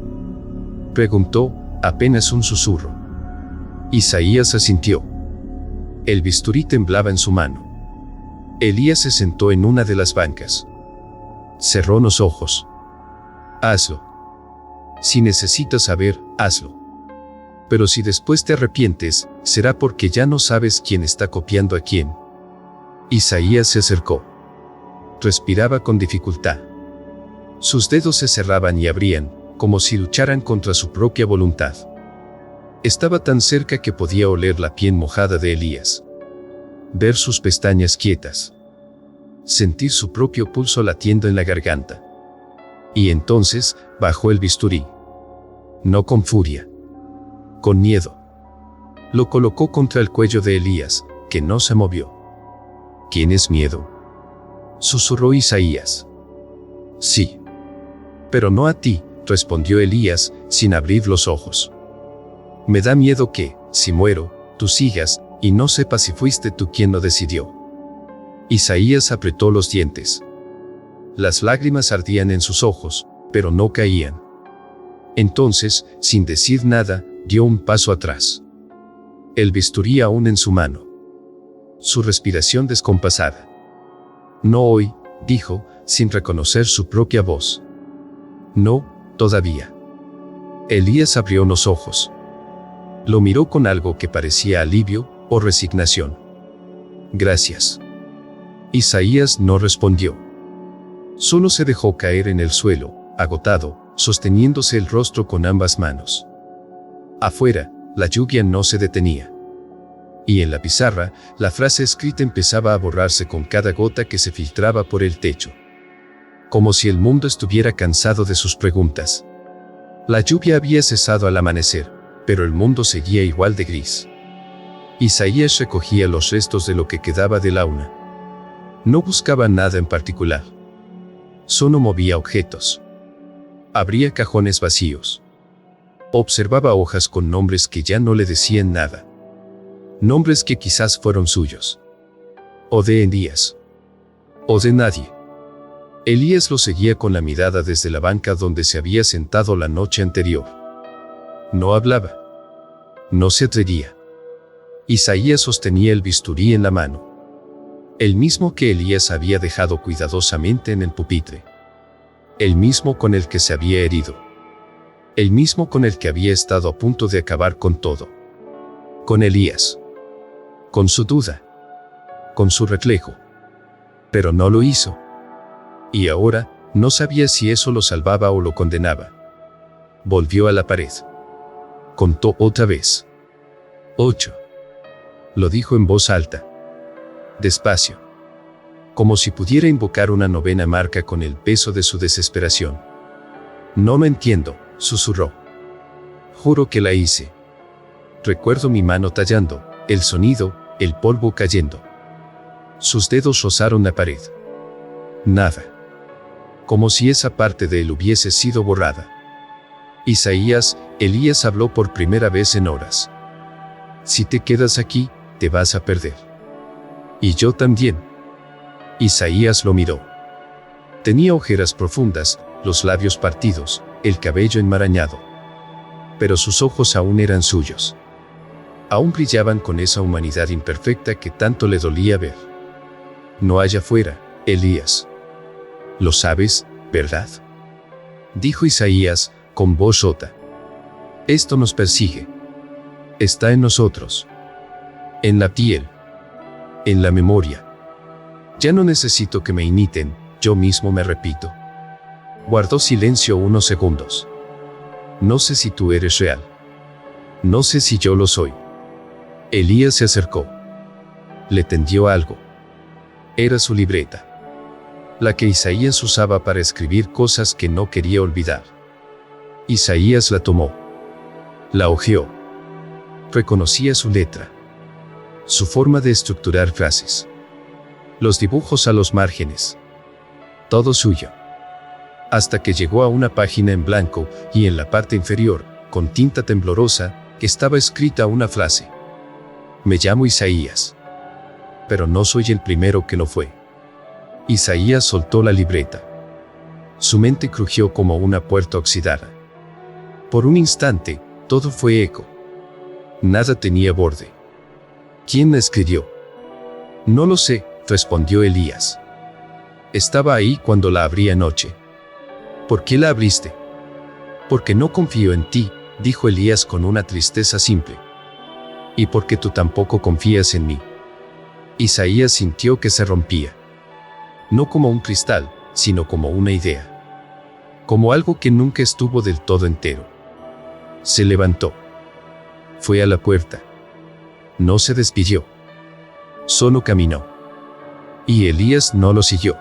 Speaker 1: preguntó, apenas un susurro. Isaías asintió. El bisturí temblaba en su mano. Elías se sentó en una de las bancas. Cerró los ojos. Hazlo. Si necesitas saber, hazlo. Pero si después te arrepientes, será porque ya no sabes quién está copiando a quién. Isaías se acercó. Respiraba con dificultad. Sus dedos se cerraban y abrían, como si lucharan contra su propia voluntad. Estaba tan cerca que podía oler la piel mojada de Elías. Ver sus pestañas quietas. Sentir su propio pulso latiendo en la garganta. Y entonces, bajó el bisturí. No con furia. Con miedo. Lo colocó contra el cuello de Elías, que no se movió. ¿Tienes miedo?, susurró Isaías. Sí. Pero no a ti, respondió Elías, sin abrir los ojos. Me da miedo que, si muero, tú sigas, y no sepas si fuiste tú quien lo decidió. Isaías apretó los dientes. Las lágrimas ardían en sus ojos, pero no caían. Entonces, sin decir nada, dio un paso atrás. El bisturí aún en su mano. Su respiración descompasada. No hoy, dijo, sin reconocer su propia voz. No, todavía. Elías abrió los ojos. Lo miró con algo que parecía alivio o resignación. Gracias. Isaías no respondió. Solo se dejó caer en el suelo, agotado, sosteniéndose el rostro con ambas manos. Afuera, la lluvia no se detenía. Y en la pizarra, la frase escrita empezaba a borrarse con cada gota que se filtraba por el techo. Como si el mundo estuviera cansado de sus preguntas. La lluvia había cesado al amanecer, pero el mundo seguía igual de gris. Isaías recogía los restos de lo que quedaba de la una. No buscaba nada en particular. Solo movía objetos. Abría cajones vacíos. Observaba hojas con nombres que ya no le decían nada. Nombres que quizás fueron suyos. O de Elías. O de nadie. Elías lo seguía con la mirada desde la banca donde se había sentado la noche anterior. No hablaba. No se atrevía. Isaías sostenía el bisturí en la mano. El mismo que Elías había dejado cuidadosamente en el pupitre. El mismo con el que se había herido. El mismo con el que había estado a punto de acabar con todo. Con Elías. Con su duda. Con su reflejo. Pero no lo hizo. Y ahora, no sabía si eso lo salvaba o lo condenaba. Volvió a la pared. Contó otra vez. 8. Lo dijo en voz alta. Despacio. Como si pudiera invocar una novena marca con el peso de su desesperación. No me entiendo, susurró. Juro que la hice. Recuerdo mi mano tallando, el sonido, el polvo cayendo. Sus dedos rozaron la pared. Nada. Como si esa parte de él hubiese sido borrada. Elías habló por primera vez en horas. Si te quedas aquí, te vas a perder. Y yo también. Isaías lo miró. Tenía ojeras profundas, los labios partidos, el cabello enmarañado. Pero sus ojos aún eran suyos. Aún brillaban con esa humanidad imperfecta que tanto le dolía ver. No allá afuera, Elías. Lo sabes, ¿verdad?, dijo Isaías, con voz rota. Esto nos persigue. Está en nosotros. En la piel. En la memoria. Ya no necesito que me imiten, yo mismo me repito. Guardó silencio unos segundos. No sé si tú eres real. No sé si yo lo soy. Elías se acercó. Le tendió algo. Era su libreta. La que Isaías usaba para escribir cosas que no quería olvidar. Isaías la tomó. La hojeó. Reconocía su letra. Su forma de estructurar frases. Los dibujos a los márgenes. Todo suyo. Hasta que llegó a una página en blanco y en la parte inferior, con tinta temblorosa, estaba escrita una frase. Me llamo Isaías. Pero no soy el primero que lo fue. Isaías soltó la libreta. Su mente crujió como una puerta oxidada. Por un instante, todo fue eco. Nada tenía borde. ¿Quién la escribió? No lo sé, respondió Elías. Estaba ahí cuando la abrí anoche. ¿Por qué la abriste? Porque no confío en ti, dijo Elías con una tristeza simple. Y porque tú tampoco confías en mí. Isaías sintió que se rompía. No como un cristal, sino como una idea. Como algo que nunca estuvo del todo entero. Se levantó. Fue a la puerta. No se despidió. Solo caminó. Y Elías no lo siguió.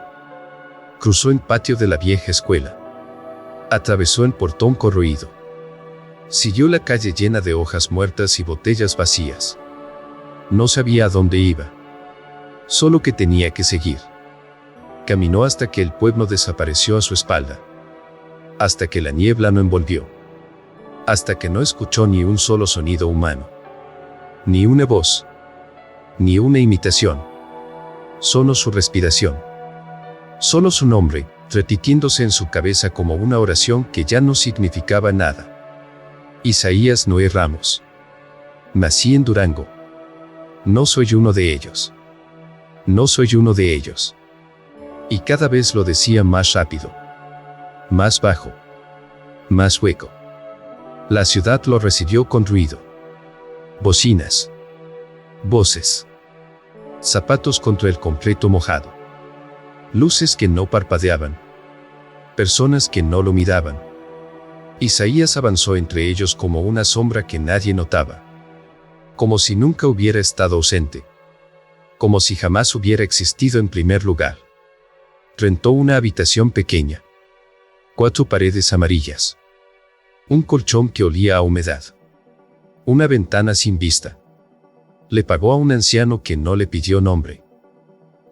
Speaker 1: Cruzó el patio de la vieja escuela. Atravesó el portón corroído. Siguió la calle llena de hojas muertas y botellas vacías. No sabía a dónde iba. Solo que tenía que seguir. Caminó hasta que el pueblo desapareció a su espalda. Hasta que la niebla lo envolvió. Hasta que no escuchó ni un solo sonido humano. Ni una voz. Ni una imitación. Solo su respiración. Solo su nombre, repitiéndose en su cabeza como una oración que ya no significaba nada. Isaías Noé Ramos. Nací en Durango. No soy uno de ellos. No soy uno de ellos. Y cada vez lo decía más rápido. Más bajo. Más hueco. La ciudad lo recibió con ruido. Bocinas. Voces. Zapatos contra el concreto mojado. Luces que no parpadeaban. Personas que no lo miraban. Isaías avanzó entre ellos como una sombra que nadie notaba. Como si nunca hubiera estado ausente. Como si jamás hubiera existido en primer lugar. Rentó una habitación pequeña. 4 paredes amarillas. Un colchón que olía a humedad. Una ventana sin vista. Le pagó a un anciano que no le pidió nombre.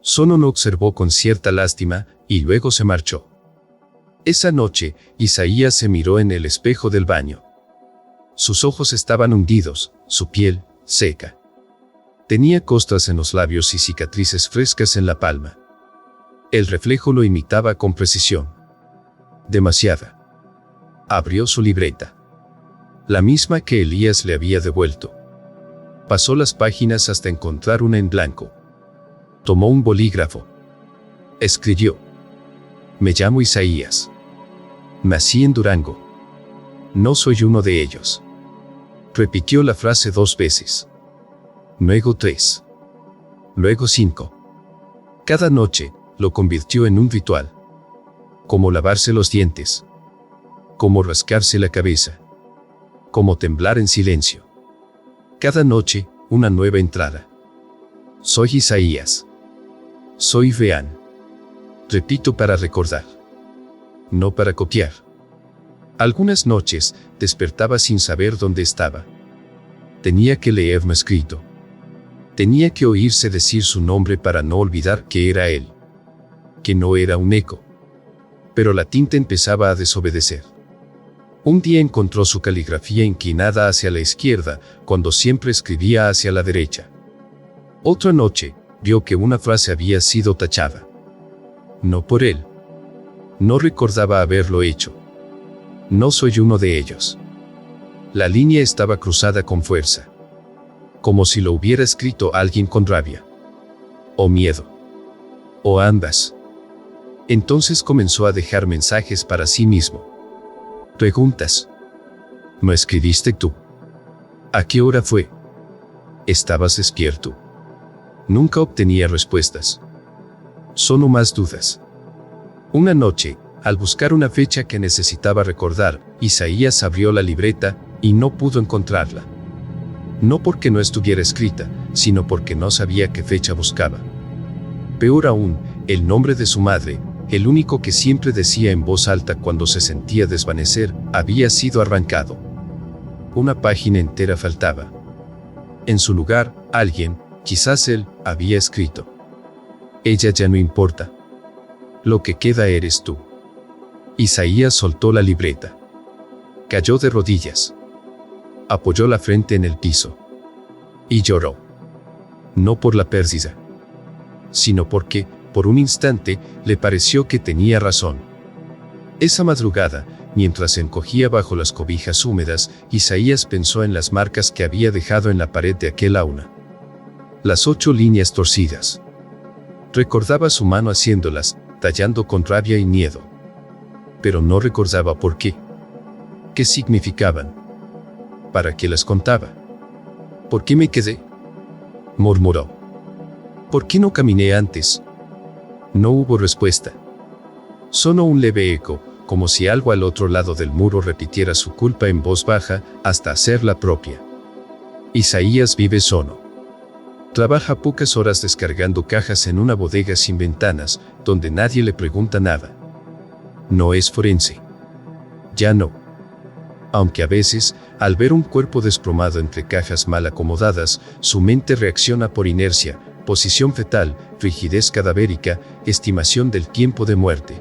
Speaker 1: Solo lo observó con cierta lástima y luego se marchó. Esa noche, Isaías se miró en el espejo del baño. Sus ojos estaban hundidos, su piel, seca. Tenía costras en los labios y cicatrices frescas en la palma. El reflejo lo imitaba con precisión. Demasiada. Abrió su libreta. La misma que Elías le había devuelto. Pasó las páginas hasta encontrar una en blanco. Tomó un bolígrafo. Escribió. Me llamo Isaías. Nací en Durango. No soy uno de ellos. Repitió la frase 2 veces. Luego 3. Luego 5. Cada noche, lo convirtió en un ritual. Como lavarse los dientes. Como rascarse la cabeza. Como temblar en silencio. Cada noche, una nueva entrada. Soy Isaías. Soy Vean. Repito para recordar. No para copiar. Algunas noches, despertaba sin saber dónde estaba. Tenía que leerme escrito. Tenía que oírse decir su nombre para no olvidar que era él. Que no era un eco. Pero la tinta empezaba a desobedecer. Un día encontró su caligrafía inclinada hacia la izquierda, cuando siempre escribía hacia la derecha. Otra noche, vio que una frase había sido tachada. No por él. No recordaba haberlo hecho. No soy uno de ellos. La línea estaba cruzada con fuerza. Como si lo hubiera escrito alguien con rabia. O miedo. O ambas. Entonces comenzó a dejar mensajes para sí mismo. Preguntas. ¿No escribiste tú? ¿A qué hora fue? ¿Estabas despierto? Nunca obtenía respuestas. Solo más dudas. Una noche, al buscar una fecha que necesitaba recordar, Isaías abrió la libreta y no pudo encontrarla. No porque no estuviera escrita, sino porque no sabía qué fecha buscaba. Peor aún, el nombre de su madre, el único que siempre decía en voz alta cuando se sentía desvanecer, había sido arrancado. Una página entera faltaba. En su lugar, alguien, quizás él, había escrito. Ella ya no importa. Lo que queda eres tú. Isaías soltó la libreta. Cayó de rodillas. Apoyó la frente en el piso. Y lloró. No por la pérdida, sino porque, por un instante, le pareció que tenía razón. Esa madrugada, mientras se encogía bajo las cobijas húmedas, Isaías pensó en las marcas que había dejado en la pared de aquel aula. Las 8 líneas torcidas. Recordaba su mano haciéndolas, tallando con rabia y miedo. Pero no recordaba por qué. ¿Qué significaban? ¿Para qué las contaba? ¿Por qué me quedé? Murmuró. ¿Por qué no caminé antes? No hubo respuesta. Sonó un leve eco, como si algo al otro lado del muro repitiera su culpa en voz baja, hasta hacerla propia. Isaías vive solo. Trabaja pocas horas descargando cajas en una bodega sin ventanas, donde nadie le pregunta nada. No es forense. Ya no. Aunque a veces, al ver un cuerpo desplomado entre cajas mal acomodadas, su mente reacciona por inercia, posición fetal, rigidez cadavérica, estimación del tiempo de muerte.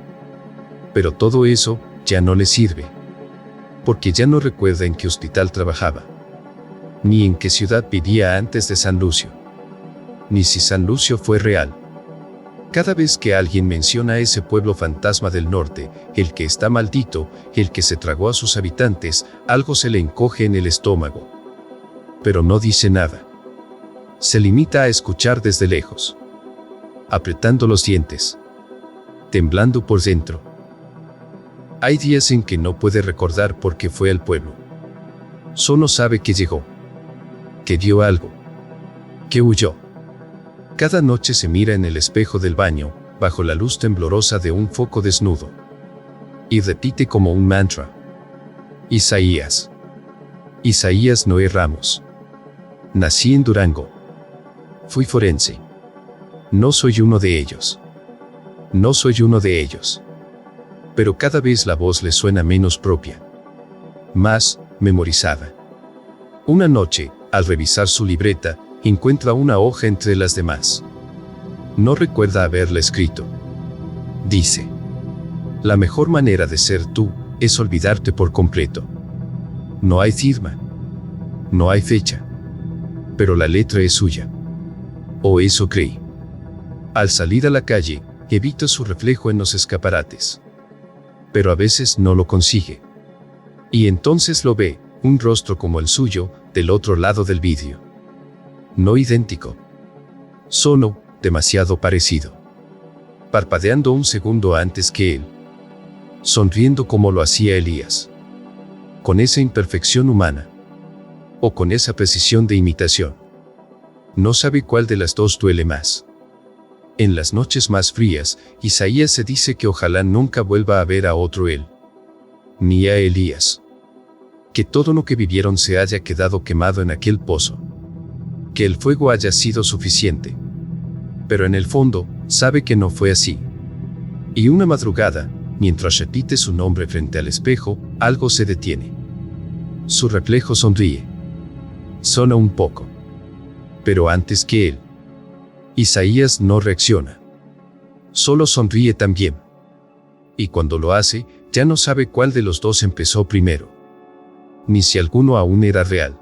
Speaker 1: Pero todo eso ya no le sirve. Porque ya no recuerda en qué hospital trabajaba. Ni en qué ciudad vivía antes de San Lucio. Ni si San Lucio fue real. Cada vez que alguien menciona ese pueblo fantasma del norte, el que está maldito, el que se tragó a sus habitantes, algo se le encoge en el estómago. Pero no dice nada. Se limita a escuchar desde lejos. Apretando los dientes. Temblando por dentro. Hay días en que no puede recordar por qué fue al pueblo. Solo sabe que llegó. Que vio algo. Que huyó. Cada noche se mira en el espejo del baño, bajo la luz temblorosa de un foco desnudo. Y repite como un mantra. Isaías. Isaías Noé Ramos. Nací en Durango. Fui forense. No soy uno de ellos. No soy uno de ellos. Pero cada vez la voz le suena menos propia. Más memorizada. Una noche, al revisar su libreta, encuentra una hoja entre las demás. No recuerda haberla escrito. Dice: la mejor manera de ser tú es olvidarte por completo. No hay firma. No hay fecha. Pero la letra es suya. O eso creí. Al salir a la calle, evita su reflejo en los escaparates. Pero a veces no lo consigue. Y entonces lo ve, un rostro como el suyo, del otro lado del vidrio. No idéntico. Solo, demasiado parecido. Parpadeando un segundo antes que él. Sonriendo como lo hacía Elías. Con esa imperfección humana. O con esa precisión de imitación. No sabe cuál de las dos duele más. En las noches más frías, Isaías se dice que ojalá nunca vuelva a ver a otro él. Ni a Elías. Que todo lo que vivieron se haya quedado quemado en aquel pozo. Que el fuego haya sido suficiente. Pero en el fondo, sabe que no fue así. Y una madrugada, mientras repite su nombre frente al espejo, algo se detiene. Su reflejo sonríe. Solo un poco. Pero antes que él. Isaías no reacciona. Solo sonríe también. Y cuando lo hace, ya no sabe cuál de los dos empezó primero. Ni si alguno aún era real.